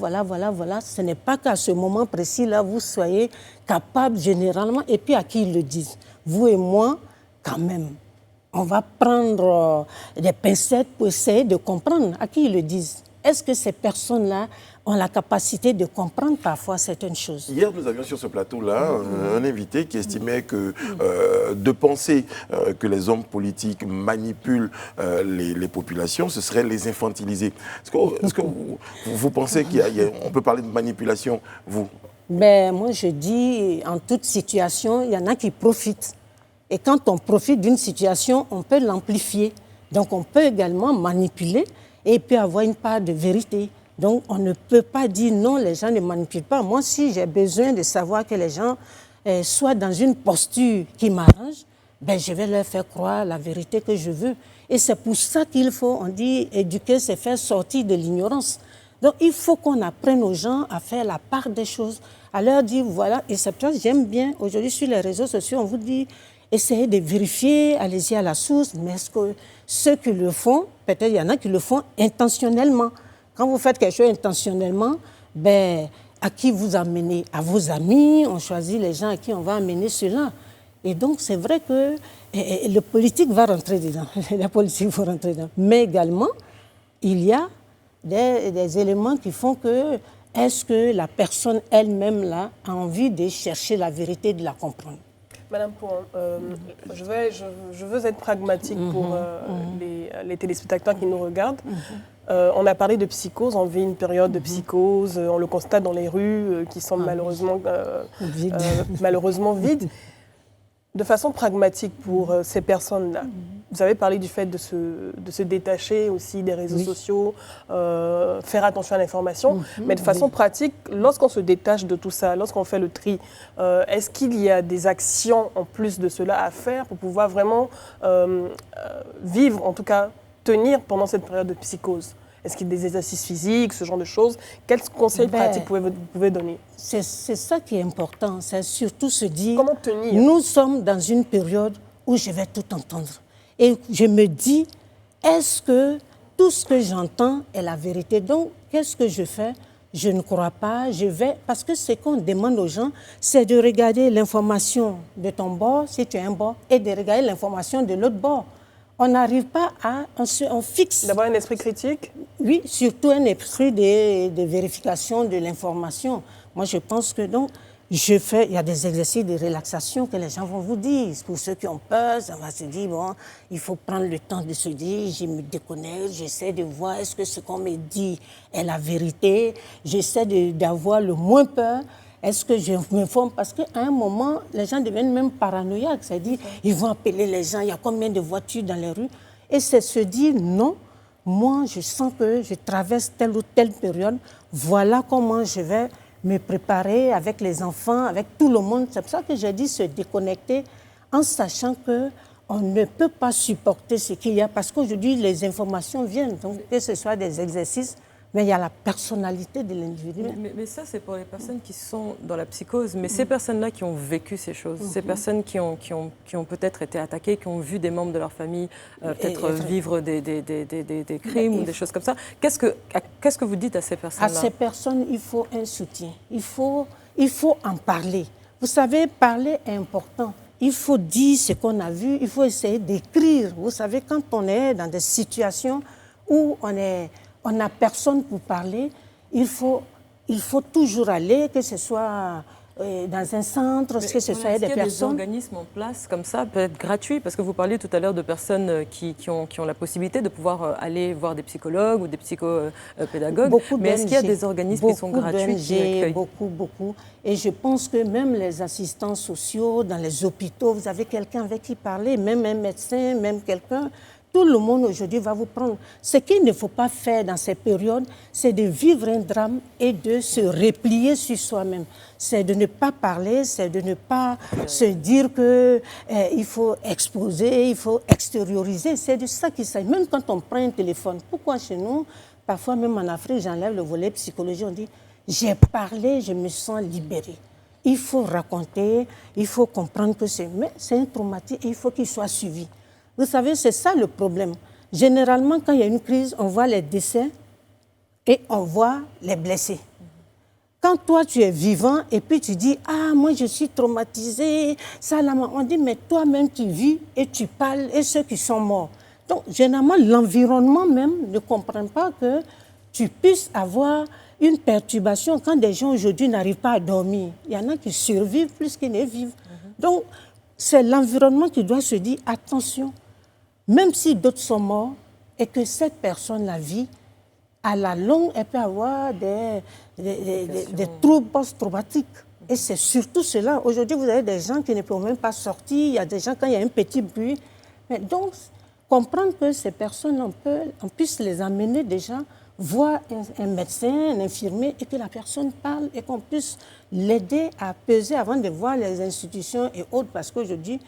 Ce n'est pas qu'à ce moment précis-là, vous soyez capable généralement. Et puis à qui ils le disent? Vous et moi, quand même. On va prendre des pincettes pour essayer de comprendre à qui ils le disent. Est-ce que ces personnes-là ont la capacité de comprendre parfois certaines choses? Hier, nous avions sur ce plateau-là un invité qui estimait que de penser que les hommes politiques manipulent les populations, ce serait les infantiliser. Est-ce que vous pensez qu'on peut parler de manipulation, vous? Moi, je dis, en toute situation, il y en a qui profitent. Et quand on profite d'une situation, on peut l'amplifier. Donc, on peut également manipuler et puis avoir une part de vérité. Donc, on ne peut pas dire non, les gens ne manipulent pas. Moi, si j'ai besoin de savoir que les gens soient dans une posture qui m'arrange, je vais leur faire croire la vérité que je veux. Et c'est pour ça qu'il faut, on dit, éduquer, c'est faire sortir de l'ignorance. Donc, il faut qu'on apprenne aux gens à faire la part des choses, à leur dire, voilà, et c'est pour ça que j'aime bien, aujourd'hui, sur les réseaux sociaux, on vous dit, essayez de vérifier, allez-y à la source, mais est-ce que ceux qui le font, peut-être il y en a qui le font intentionnellement. Quand vous faites quelque chose intentionnellement, à qui vous amenez? À vos amis, on choisit les gens à qui on va amener cela. Et donc, c'est vrai que le politique va rentrer dedans. La politique va rentrer dedans. Mais également, il y a des éléments qui font que est-ce que la personne elle-même là a envie de chercher la vérité, de la comprendre? Madame Pouan, je veux être pragmatique pour les téléspectateurs qui nous regardent. On a parlé de psychose, on vit une période de psychose, on le constate dans les rues qui sont malheureusement vides. De façon pragmatique pour ces personnes-là, vous avez parlé du fait de se détacher aussi des réseaux sociaux, faire attention à l'information, mais de façon pratique, lorsqu'on se détache de tout ça, lorsqu'on fait le tri, est-ce qu'il y a des actions en plus de cela à faire pour pouvoir vraiment vivre, en tout cas tenir pendant cette période de psychose? Est-ce qu'il y a des exercices physiques, ce genre de choses? Quels conseils pratiques vous pouvez donner? C'est ça qui est important, c'est surtout se dire... Comment tenir? Nous sommes dans une période où je vais tout entendre. Et je me dis, est-ce que tout ce que j'entends est la vérité? Donc, qu'est-ce que je fais? Je ne crois pas, je vais... Parce que ce qu'on demande aux gens, c'est de regarder l'information de ton bord, si tu as un bord, et de regarder l'information de l'autre bord. On n'arrive pas à... On fixe... D'avoir un esprit critique? Oui, surtout un esprit de vérification de l'information. Moi, je pense que donc, il y a des exercices de relaxation que les gens vont vous dire. Pour ceux qui ont peur, ça va se dire, bon, il faut prendre le temps de se dire, je me déconnecte, j'essaie de voir est-ce que ce qu'on me dit est la vérité, j'essaie d'avoir le moins peur. Est-ce que je m'informe? Parce qu'à un moment, les gens deviennent même paranoïaques. C'est-à-dire, ils vont appeler les gens, il y a combien de voitures dans les rues? Et c'est se dire, non, moi, je sens que je traverse telle ou telle période. Voilà comment je vais me préparer avec les enfants, avec tout le monde. C'est pour ça que j'ai dit se déconnecter en sachant qu'on ne peut pas supporter ce qu'il y a. Parce qu'aujourd'hui, les informations viennent. Donc, que ce soit des exercices, mais il y a la personnalité de l'individu. Mais ça, c'est pour les personnes qui sont dans la psychose. Mais ces personnes-là qui ont vécu ces choses, ces personnes qui ont peut-être été attaquées, qui ont vu des membres de leur famille peut-être vivre des crimes ou des choses comme ça, qu'est-ce que vous dites à ces personnes-là? À ces personnes, il faut un soutien. Il faut en parler. Vous savez, parler est important. Il faut dire ce qu'on a vu. Il faut essayer d'écrire. Vous savez, quand on est dans des situations où on n'a personne pour parler, il faut toujours aller, que ce soit dans un centre, que ce soit des personnes... Est-ce qu'il y a des organismes en place comme ça, peut-être gratuits? Parce que vous parliez tout à l'heure de personnes qui ont la possibilité de pouvoir aller voir des psychologues ou des psychopédagogues. Mais est-ce qu'il y a des organismes qui sont gratuits? Beaucoup. Et je pense que même les assistants sociaux, dans les hôpitaux, vous avez quelqu'un avec qui parler, même un médecin, même quelqu'un... Tout le monde aujourd'hui va vous prendre. Ce qu'il ne faut pas faire dans ces périodes, c'est de vivre un drame et de se replier sur soi-même. C'est de ne pas parler, c'est de ne pas se dire qu'il faut exposer, il faut extérioriser. C'est de ça qu'il s'agit. Même quand on prend un téléphone, pourquoi chez nous, parfois même en Afrique, j'enlève le volet psychologie, on dit « j'ai parlé, je me sens libérée ». Il faut raconter, il faut comprendre que c'est un traumatisme et il faut qu'il soit suivi. Vous savez, c'est ça le problème. Généralement, quand il y a une crise, on voit les décès et on voit les blessés. Quand toi, tu es vivant et puis tu dis « Ah, moi, je suis traumatisé », ça, là, on dit « Mais toi-même, tu vis et tu parles et ceux qui sont morts ». Donc, généralement, l'environnement même ne comprend pas que tu puisses avoir une perturbation quand des gens aujourd'hui n'arrivent pas à dormir. Il y en a qui survivent plus qu'ils ne vivent. Donc, c'est l'environnement qui doit se dire « Attention ». Même si d'autres sont morts et que cette personne la vit, à la longue, elle peut avoir des troubles post-traumatiques. Et c'est surtout cela. Aujourd'hui, vous avez des gens qui ne peuvent même pas sortir. Il y a des gens, quand il y a un petit bruit. Mais donc, comprendre que ces personnes, on puisse les amener déjà voir un médecin, un infirmier, et que la personne parle et qu'on puisse l'aider à peser avant de voir les institutions et autres. Parce qu'aujourd'hui,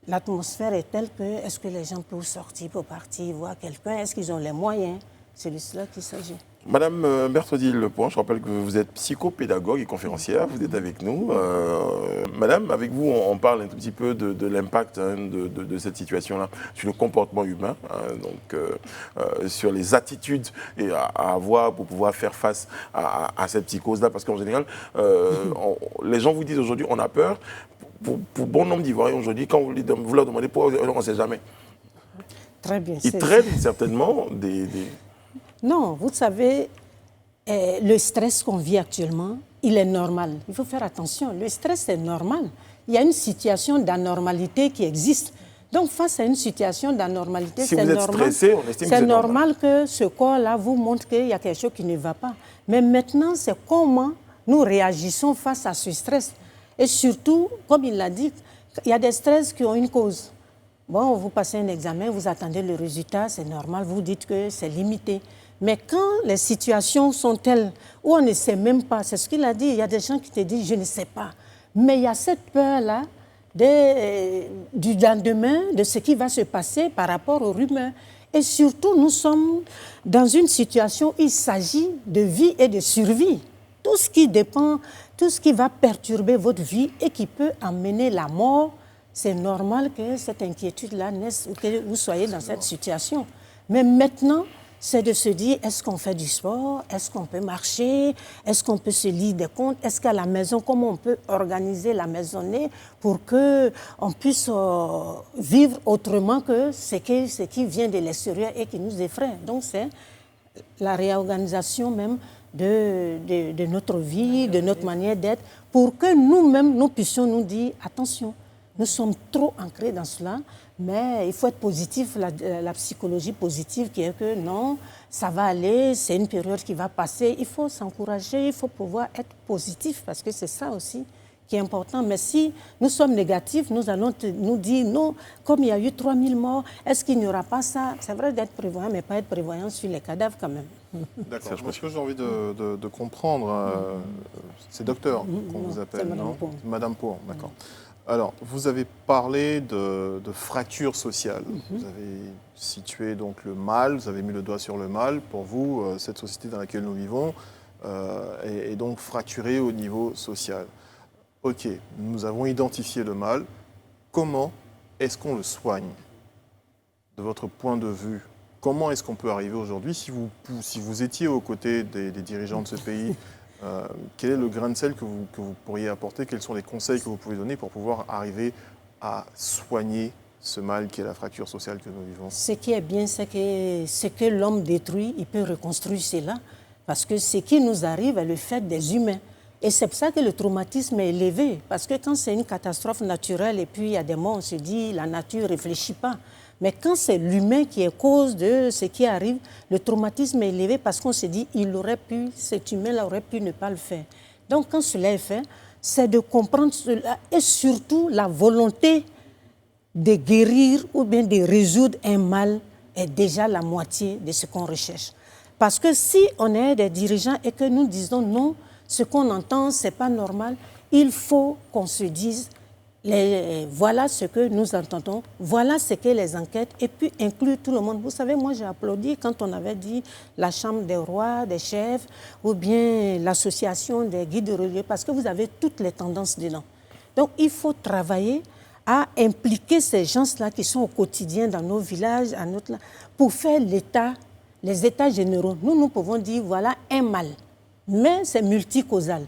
l'atmosphère est telle que est-ce que les gens peuvent sortir pour partir voir quelqu'un? Est-ce qu'ils ont les moyens? C'est de cela qu'il s'agit. Madame Berthoudil Lepoint, je rappelle que vous êtes psychopédagogue et conférencière, vous êtes avec nous. Madame, avec vous, on parle un tout petit peu de l'impact de cette situation-là sur le comportement humain, sur les attitudes à avoir pour pouvoir faire face à cette psychose-là. Parce qu'en général, les gens vous disent aujourd'hui, on a peur. Pour bon nombre d'Ivoiriens aujourd'hui, quand vous leur demandez pourquoi, on ne sait jamais. Très bien. Ils traînent certainement des... Non, vous savez, le stress qu'on vit actuellement, il est normal. Il faut faire attention. Le stress est normal. Il y a une situation d'anormalité qui existe. Donc, face à une situation d'anormalité, c'est normal. Si vous êtes stressé, on estime que c'est normal que ce corps-là vous montre qu'il y a quelque chose qui ne va pas. Mais maintenant, c'est comment nous réagissons face à ce stress. Et surtout, comme il l'a dit, Il y a des stress qui ont une cause. Bon, vous passez un examen, vous attendez le résultat, c'est normal, vous dites que c'est limité. Mais quand les situations sont telles où on ne sait même pas, c'est ce qu'il a dit, il y a des gens qui te disent « je ne sais pas ». Mais il y a cette peur-là du lendemain, de ce qui va se passer par rapport aux rumeurs. Et surtout, nous sommes dans une situation où il s'agit de vie et de survie. Tout ce qui dépend, tout ce qui va perturber votre vie et qui peut amener la mort, c'est normal que cette inquiétude-là naisse ou que vous soyez dans cette situation. Mais maintenant, c'est de se dire, est-ce qu'on fait du sport? Est-ce qu'on peut marcher? Est-ce qu'on peut se lire des contes? Est-ce qu'à la maison, comment on peut organiser la maisonnée pour qu'on puisse vivre autrement que ce qui vient de l'extérieur et qui nous effraie? Donc, c'est la réorganisation même de notre vie, de notre manière d'être, pour que nous-mêmes, nous puissions nous dire, attention, nous sommes trop ancrés dans cela, mais il faut être positif, la psychologie positive qui est que non, ça va aller, c'est une période qui va passer. Il faut s'encourager, il faut pouvoir être positif parce que c'est ça aussi qui est important. Mais si nous sommes négatifs, nous allons nous dire non, comme il y a eu 3000 morts, est-ce qu'il n'y aura pas ça? C'est vrai d'être prévoyant, mais pas être prévoyant sur les cadavres quand même. D'accord. Ce que j'ai envie de comprendre, c'est docteur qu'on vous appelle, non? Madame Pour, d'accord. Alors, vous avez parlé de fracture sociale. Vous avez situé donc le mal, vous avez mis le doigt sur le mal. Pour vous, cette société dans laquelle nous vivons est donc fracturée au niveau social. Ok, nous avons identifié le mal. Comment est-ce qu'on le soigne? De votre point de vue, comment est-ce qu'on peut arriver aujourd'hui, si vous étiez aux côtés des dirigeants de ce pays, quel est le grain de sel que vous pourriez apporter? Quels sont les conseils que vous pouvez donner pour pouvoir arriver à soigner ce mal qui est la fracture sociale que nous vivons? Ce qui est bien, c'est que ce que l'homme détruit, il peut reconstruire cela. Parce que ce qui nous arrive est le fait des humains. Et c'est pour ça que le traumatisme est élevé. Parce que quand c'est une catastrophe naturelle et puis il y a des morts, on se dit la nature ne réfléchit pas. Mais quand c'est l'humain qui est cause de ce qui arrive, le traumatisme est élevé parce qu'on se dit cet humain-là aurait pu ne pas le faire. Donc quand cela est fait, c'est de comprendre cela et surtout la volonté de guérir ou bien de résoudre un mal est déjà la moitié de ce qu'on recherche. Parce que si on est des dirigeants et que nous disons non, ce qu'on entend, ce n'est pas normal, il faut qu'on se dise voilà ce que nous entendons, voilà ce que les enquêtes, et puis inclure tout le monde. Vous savez, moi j'ai applaudi quand on avait dit la Chambre des rois, des chefs, ou bien l'association des guides religieux, parce que vous avez toutes les tendances dedans. Donc il faut travailler à impliquer ces gens-là qui sont au quotidien dans nos villages, pour faire les états généraux. Nous pouvons dire voilà un mal, mais c'est multicausal.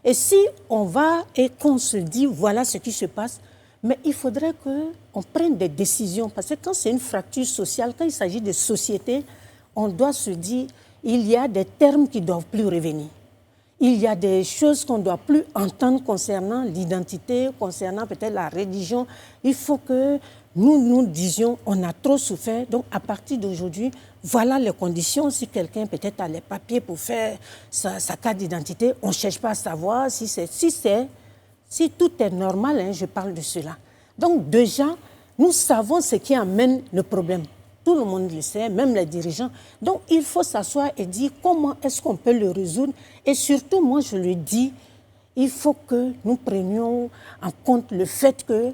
Et si on va et qu'on se dit voilà ce qui se passe, mais il faudrait qu'on prenne des décisions. Parce que quand c'est une fracture sociale, quand il s'agit de société, on doit se dire il y a des termes qui ne doivent plus revenir. Il y a des choses qu'on ne doit plus entendre concernant l'identité, concernant peut-être la religion. Il faut que nous disions on a trop souffert, donc à partir d'aujourd'hui, voilà les conditions. Si quelqu'un peut-être a les papiers pour faire sa carte d'identité, on ne cherche pas à savoir si tout est normal, hein, je parle de cela. Donc déjà, nous savons ce qui amène le problème. Tout le monde le sait, même les dirigeants. Donc il faut s'asseoir et dire comment est-ce qu'on peut le résoudre. Et surtout, moi je le dis, il faut que nous prenions en compte le fait que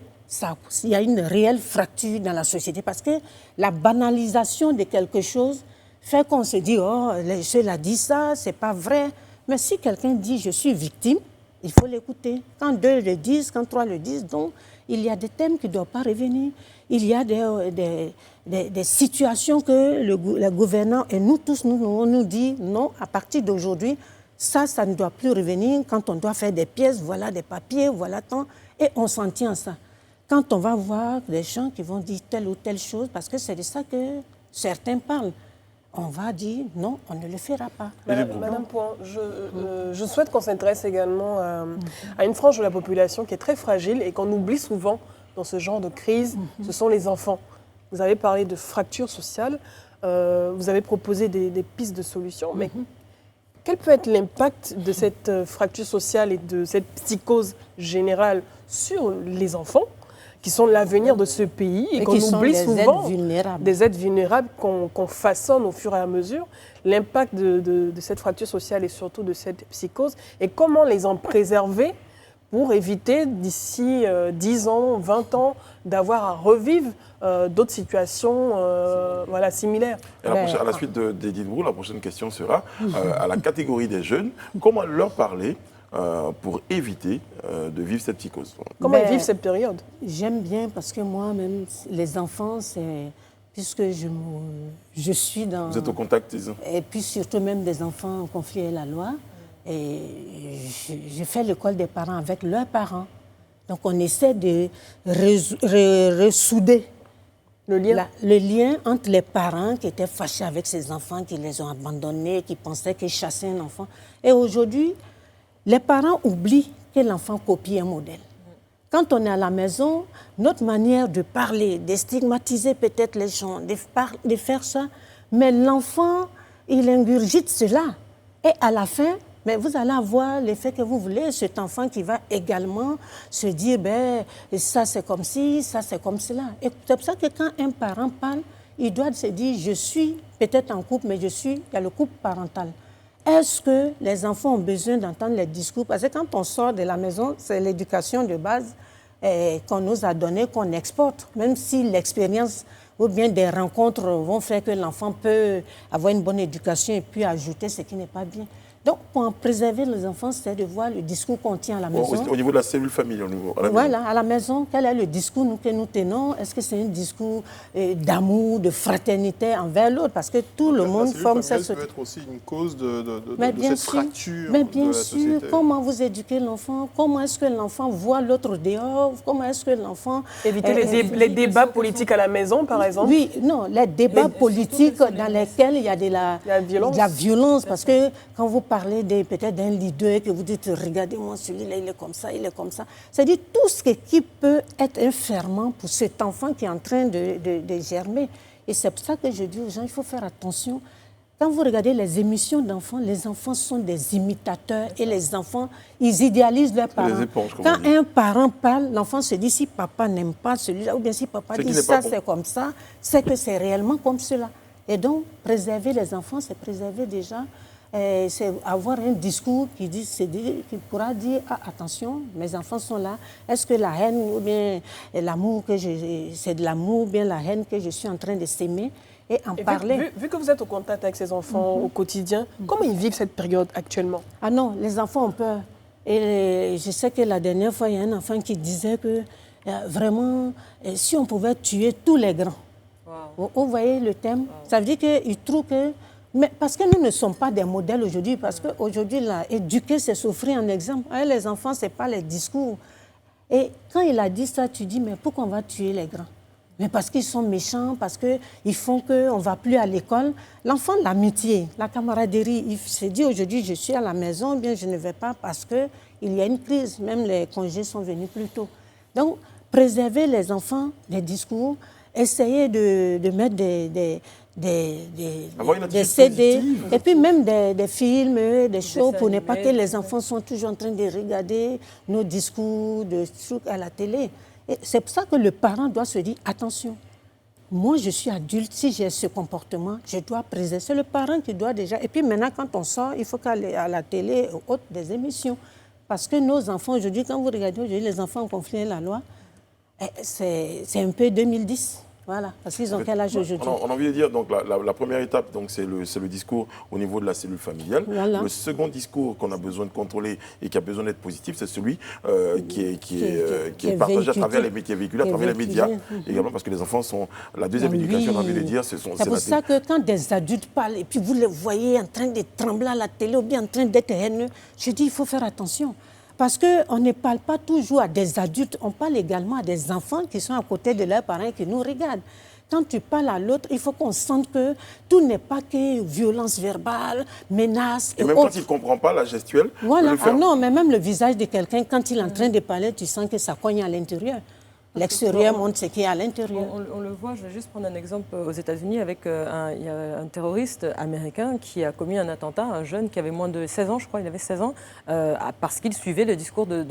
il y a une réelle fracture dans la société parce que la banalisation de quelque chose fait qu'on se dit « Oh, cela dit ça, c'est pas vrai ». Mais si quelqu'un dit « Je suis victime », il faut l'écouter. Quand 2 le disent, quand 3 le disent, donc il y a des thèmes qui ne doivent pas revenir. Il y a des situations que les gouvernants et nous tous, nous dit « Non, à partir d'aujourd'hui, ça ne doit plus revenir. Quand on doit faire des pièces, voilà des papiers, voilà tant. » Et on s'en tient à ça. Quand on va voir des gens qui vont dire telle ou telle chose, parce que c'est de ça que certains parlent, on va dire non, on ne le fera pas. Madame Point, je souhaite qu'on s'intéresse également à une frange de la population qui est très fragile et qu'on oublie souvent dans ce genre de crise, ce sont les enfants. Vous avez parlé de fracture sociale, vous avez proposé des pistes de solutions, mais quel peut être l'impact de cette fracture sociale et de cette psychose générale sur les enfants ? qui sont l'avenir de ce pays et qu'on oublie souvent, des êtres vulnérables qu'on façonne au fur et à mesure, l'impact de cette fracture sociale et surtout de cette psychose, et comment les en préserver pour éviter d'ici 10 ans, 20 ans, d'avoir à revivre d'autres situations similaires. Et à la suite d'Edith Brou, la prochaine question sera à la catégorie des jeunes, comment leur parler pour éviter de vivre cette psychose? Comment ils vivent cette période? J'aime bien parce que moi-même, les enfants, puisque je suis dans... Vous êtes au contact, disons. Et puis surtout même des enfants en conflit avec la loi. Et je fais l'école des parents avec leurs parents. Donc on essaie de ressouder le lien entre les parents qui étaient fâchés avec ces enfants, qui les ont abandonnés, qui pensaient qu'ils chassaient un enfant. Et aujourd'hui, les parents oublient que l'enfant copie un modèle. Quand on est à la maison, notre manière de parler, de stigmatiser peut-être les gens, de faire ça, mais l'enfant, il ingurgite cela. Et à la fin, mais vous allez avoir l'effet que vous voulez, cet enfant qui va également se dire, ça c'est comme ci, ça c'est comme cela. Et c'est pour ça que quand un parent parle, il doit se dire, je suis peut-être en couple, mais il y a le couple parental. Est-ce que les enfants ont besoin d'entendre les discours? Parce que quand on sort de la maison, c'est l'éducation de base qu'on nous a donnée, qu'on exporte. Même si l'expérience ou bien des rencontres vont faire que l'enfant peut avoir une bonne éducation et puis ajouter ce qui n'est pas bien. Donc, pour en préserver les enfants, c'est de voir le discours qu'on tient à la maison. Au niveau de la cellule familiale, à la maison, quel est le discours que nous tenons? Est-ce que c'est un discours d'amour, de fraternité envers l'autre? Parce que tout le monde forme cette société. Ça peut être aussi une cause de cette fracture. Mais bien sûr, comment vous éduquez l'enfant? Comment est-ce que l'enfant voit l'autre dehors? Comment est-ce que l'enfant... Éviter les débats politiques à la maison, par exemple? Oui, non, les débats politiques dans lesquels il y a de la violence. Parce que quand vous parlez peut-être d'un leader que vous dites, regardez-moi, celui-là, il est comme ça, il est comme ça. C'est-à-dire tout ce qui peut être un ferment pour cet enfant qui est en train de germer. Et c'est pour ça que je dis aux gens, il faut faire attention. Quand vous regardez les émissions d'enfants, les enfants sont des imitateurs et les enfants, ils idéalisent leurs parents. Quand un parent parle, l'enfant se dit, si papa n'aime pas celui-là, ou bien si papa dit ça, c'est comme ça, c'est que c'est réellement comme cela. Et donc, préserver les enfants, c'est préserver déjà... c'est avoir un discours qui pourra dire attention, mes enfants sont là. Est-ce que la haine ou bien l'amour c'est de l'amour ou bien la haine que je suis en train de s'aimer et en parler. Vu que vous êtes au contact avec ces enfants au quotidien, comment ils vivent cette période actuellement? Ah non, les enfants ont peur. Et je sais que la dernière fois, il y a un enfant qui disait que vraiment, si on pouvait tuer tous les grands. Wow. Vous voyez le thème? Wow. Ça veut dire qu'il trouve que... Mais parce que nous ne sommes pas des modèles aujourd'hui, parce qu'aujourd'hui, éduquer, c'est s'offrir un exemple. Les enfants, ce n'est pas les discours. Et quand il a dit ça, tu dis, mais pourquoi on va tuer les grands? Mais parce qu'ils sont méchants, parce qu'ils font qu'on ne va plus à l'école. L'enfant, l'amitié, la camaraderie, il se dit aujourd'hui, je suis à la maison, bien je ne vais pas parce qu'il y a une crise. Même les congés sont venus plus tôt. Donc, préserver les enfants des discours, essayer de mettre des CD, et puis même des films, des shows, pour ne pas que les enfants soient toujours en train de regarder nos discours, des trucs à la télé. C'est pour ça que le parent doit se dire, attention, moi je suis adulte, si j'ai ce comportement, je dois préserver. C'est le parent qui doit déjà... Et puis maintenant, quand on sort, il faut qu'à la télé, autres des émissions. Parce que nos enfants, aujourd'hui, quand vous regardez aujourd'hui les enfants en conflit avec la loi, c'est un peu 2010. Voilà, parce qu'ils ont quel âge aujourd'hui? On a envie de dire, donc la première étape, c'est le discours au niveau de la cellule familiale. Voilà. Le second discours qu'on a besoin de contrôler et qui a besoin d'être positif, c'est celui qui est partagé à travers les médias, véhiculé à travers les médias, également parce que les enfants sont... La deuxième éducation, on a envie de dire, c'est pour ça que quand des adultes parlent et puis vous les voyez en train de trembler à la télé ou bien en train d'être haineux, je dis, il faut faire attention. Parce qu'on ne parle pas toujours à des adultes, on parle également à des enfants qui sont à côté de leurs parents et qui nous regardent. Quand tu parles à l'autre, il faut qu'on sente que tout n'est pas que violence verbale, menace et même autres. Quand il ne comprend pas la gestuelle, voilà. Non, mais même le visage de quelqu'un, quand il est en train de parler, tu sens que ça cogne à l'intérieur. L'extérieur montre ce qui est à l'intérieur. On le voit, je vais juste prendre un exemple aux États-Unis avec il y a un terroriste américain qui a commis un attentat, un jeune qui avait moins de 16 ans, je crois, il avait 16 ans, parce qu'il suivait le discours de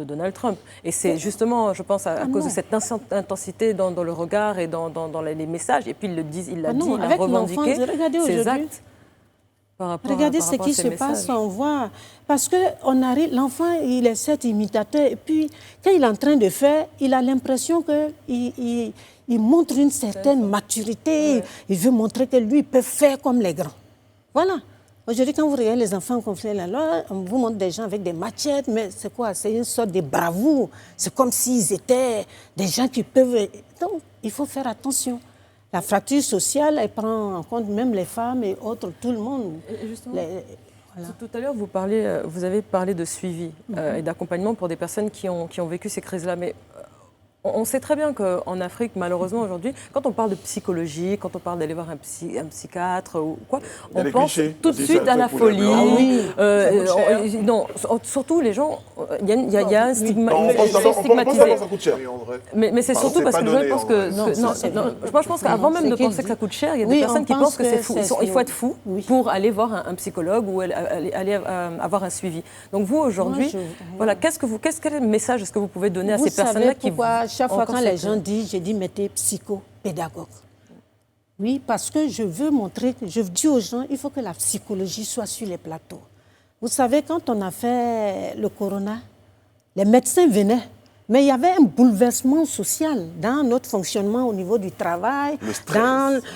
Donald Trump. Et c'est justement, je pense, à cause de cette intensité dans le regard et dans les messages. Et puis il l'a revendiqué ses actes. Regardez ce qui se passe, on voit. Parce que l'enfant, il est certes imitateur. Et puis, quand il est en train de faire, il a l'impression qu'il montre une certaine maturité. Ouais. Il veut montrer que lui, il peut faire comme les grands. Voilà. Aujourd'hui, quand vous regardez les enfants qu'on fait la loi, on vous montre des gens avec des machettes, mais c'est quoi? C'est une sorte de bravoure. C'est comme s'ils étaient des gens qui peuvent... Donc, il faut faire attention. La fracture sociale, elle prend en compte même les femmes et autres, tout le monde. Voilà. Tout à l'heure, vous avez parlé de suivi et d'accompagnement pour des personnes qui ont vécu ces crises-là. Mais on sait très bien qu'en Afrique, malheureusement aujourd'hui, quand on parle de psychologie, quand on parle d'aller voir un psychiatre ou quoi, on pense tout de suite à la folie. Non, surtout les gens, il y a un stigmatisé. Mais c'est surtout parce que je pense que... Moi, je pense qu'avant même de penser que ça coûte cher, il y a des personnes qui pensent que c'est fou. Il faut être fou pour aller voir un psychologue ou aller avoir un suivi. Donc vous, aujourd'hui, voilà, quel message est-ce que vous pouvez donner à ces personnes-là qui... Chaque fois quand les gens disent, je dis, mettez psychopédagogue. Oui, parce que je veux montrer, je dis aux gens, il faut que la psychologie soit sur les plateaux. Vous savez, quand on a fait le corona, les médecins venaient, mais il y avait un bouleversement social dans notre fonctionnement au niveau du travail,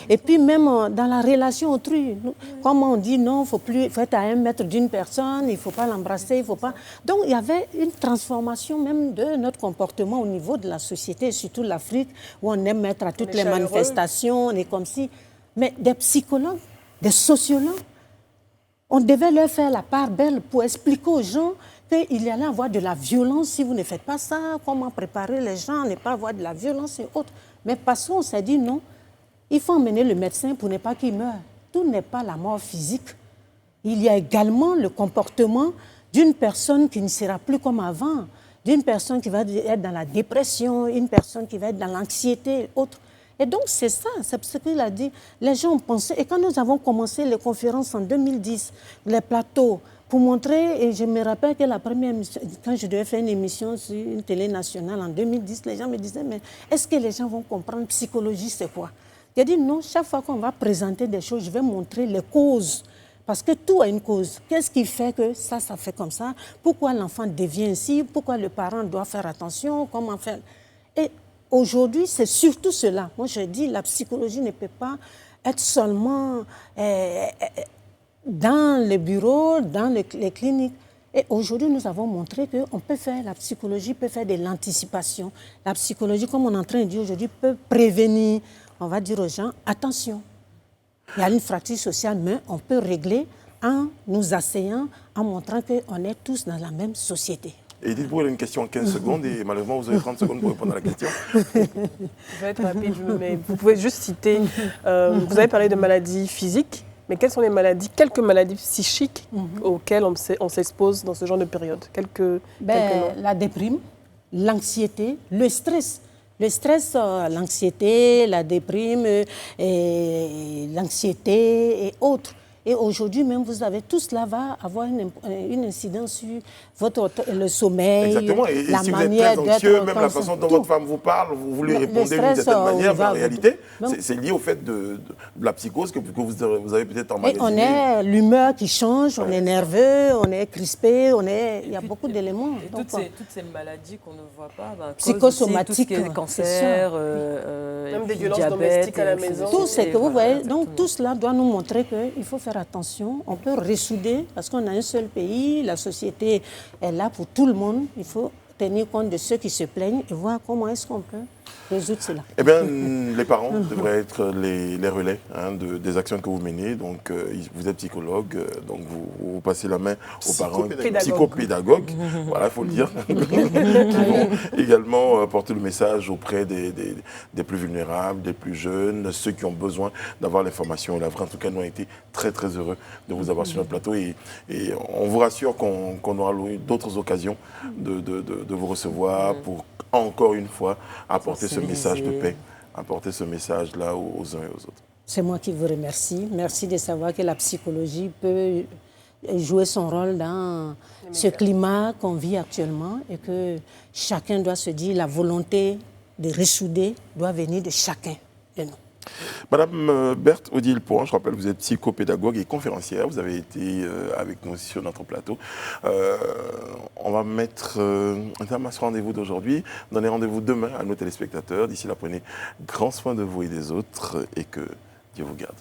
et puis même dans la relation autrui. Comme on dit, non, il faut être à 1 mètre d'une personne, il ne faut pas l'embrasser, il ne faut pas... Donc il y avait une transformation même de notre comportement au niveau de la société, surtout l'Afrique, où on aime être à toutes les manifestations, on est comme si... Mais des psychologues, des sociologues, on devait leur faire la part belle pour expliquer aux gens qu'il y allait avoir de la violence si vous ne faites pas ça, comment préparer les gens à ne pas avoir de la violence et autres. Mais parce qu'on s'est dit non, il faut emmener le médecin pour ne pas qu'il meure. Tout n'est pas la mort physique. Il y a également le comportement d'une personne qui ne sera plus comme avant, d'une personne qui va être dans la dépression, une personne qui va être dans l'anxiété et autres. Et donc, c'est ça, c'est ce qu'il a dit. Les gens ont pensé, et quand nous avons commencé les conférences en 2010, les plateaux, pour montrer, et je me rappelle que la première émission, quand je devais faire une émission sur une télé nationale en 2010, les gens me disaient, mais est-ce que les gens vont comprendre psychologie, c'est quoi? J'ai dit non, chaque fois qu'on va présenter des choses, je vais montrer les causes. Parce que tout a une cause. Qu'est-ce qui fait que ça fait comme ça? Pourquoi l'enfant devient ainsi? Pourquoi le parent doit faire attention? Comment faire? Et aujourd'hui, c'est surtout cela. Moi, je dis, la psychologie ne peut pas être seulement dans les bureaux, dans les cliniques. Et aujourd'hui, nous avons montré qu'on peut faire, la psychologie peut faire de l'anticipation. La psychologie, comme on est en train de dire aujourd'hui, peut prévenir. On va dire aux gens, attention, il y a une fracture sociale, mais on peut régler en nous asseyant, en montrant qu'on est tous dans la même société. Et dites-vous une question en 15 secondes et malheureusement vous avez 30 secondes pour répondre à la question. Je vais être rapide, mais vous pouvez juste citer, vous avez parlé de maladies physiques, mais quelles sont quelques maladies psychiques auxquelles on s'expose dans ce genre de période? Quelques la déprime, l'anxiété, le stress. Le stress, l'anxiété, la déprime, l'anxiété et autres. Et aujourd'hui même, vous avez tout cela va avoir une incidence sur le sommeil, exactement. Et la si manière vous êtes très anxieux, même la façon dont votre femme vous parle, vous lui répondez d'une certaine manière, mais en réalité, c'est lié au fait de la psychose que vous avez peut-être emmagasiné. Et on est l'humeur qui change, on est nerveux, on est crispé, il y a beaucoup d'éléments. Toutes ces maladies qu'on ne voit pas, psychosomatiques, tout ce qui est cancer, même des violences domestiques à la maison. Tout ce que vous voyez, donc tout cela doit nous montrer qu'il faut faire attention, on peut ressouder parce qu'on a un seul pays, la société est là pour tout le monde. Il faut tenir compte de ceux qui se plaignent et voir comment est-ce qu'on peut résoudre cela. Eh bien, les parents devraient être les relais des actions que vous menez. Donc, vous êtes psychologue, donc vous passez la main aux parents, psychopédagogues, voilà, il faut le dire, qui vont également porter le message auprès des plus vulnérables, des plus jeunes, ceux qui ont besoin d'avoir l'information. Et la vraie, en tout cas, nous avons été très, très heureux de vous avoir sur notre plateau. Et on vous rassure qu'on aura d'autres occasions de vous recevoir pour, encore une fois, apporter ce message de paix, apporter ce message-là aux uns et aux autres. C'est moi qui vous remercie. Merci de savoir que la psychologie peut jouer son rôle dans ce climat qu'on vit actuellement et que chacun doit se dire la volonté de ressouder doit venir de chacun de nous. Madame Berthe Odile-Pouan, je rappelle, vous êtes psychopédagogue et conférencière. Vous avez été avec nous sur notre plateau. On va mettre un terme à ce rendez-vous d'aujourd'hui. Donnez rendez-vous demain à nos téléspectateurs. D'ici là, prenez grand soin de vous et des autres et que Dieu vous garde.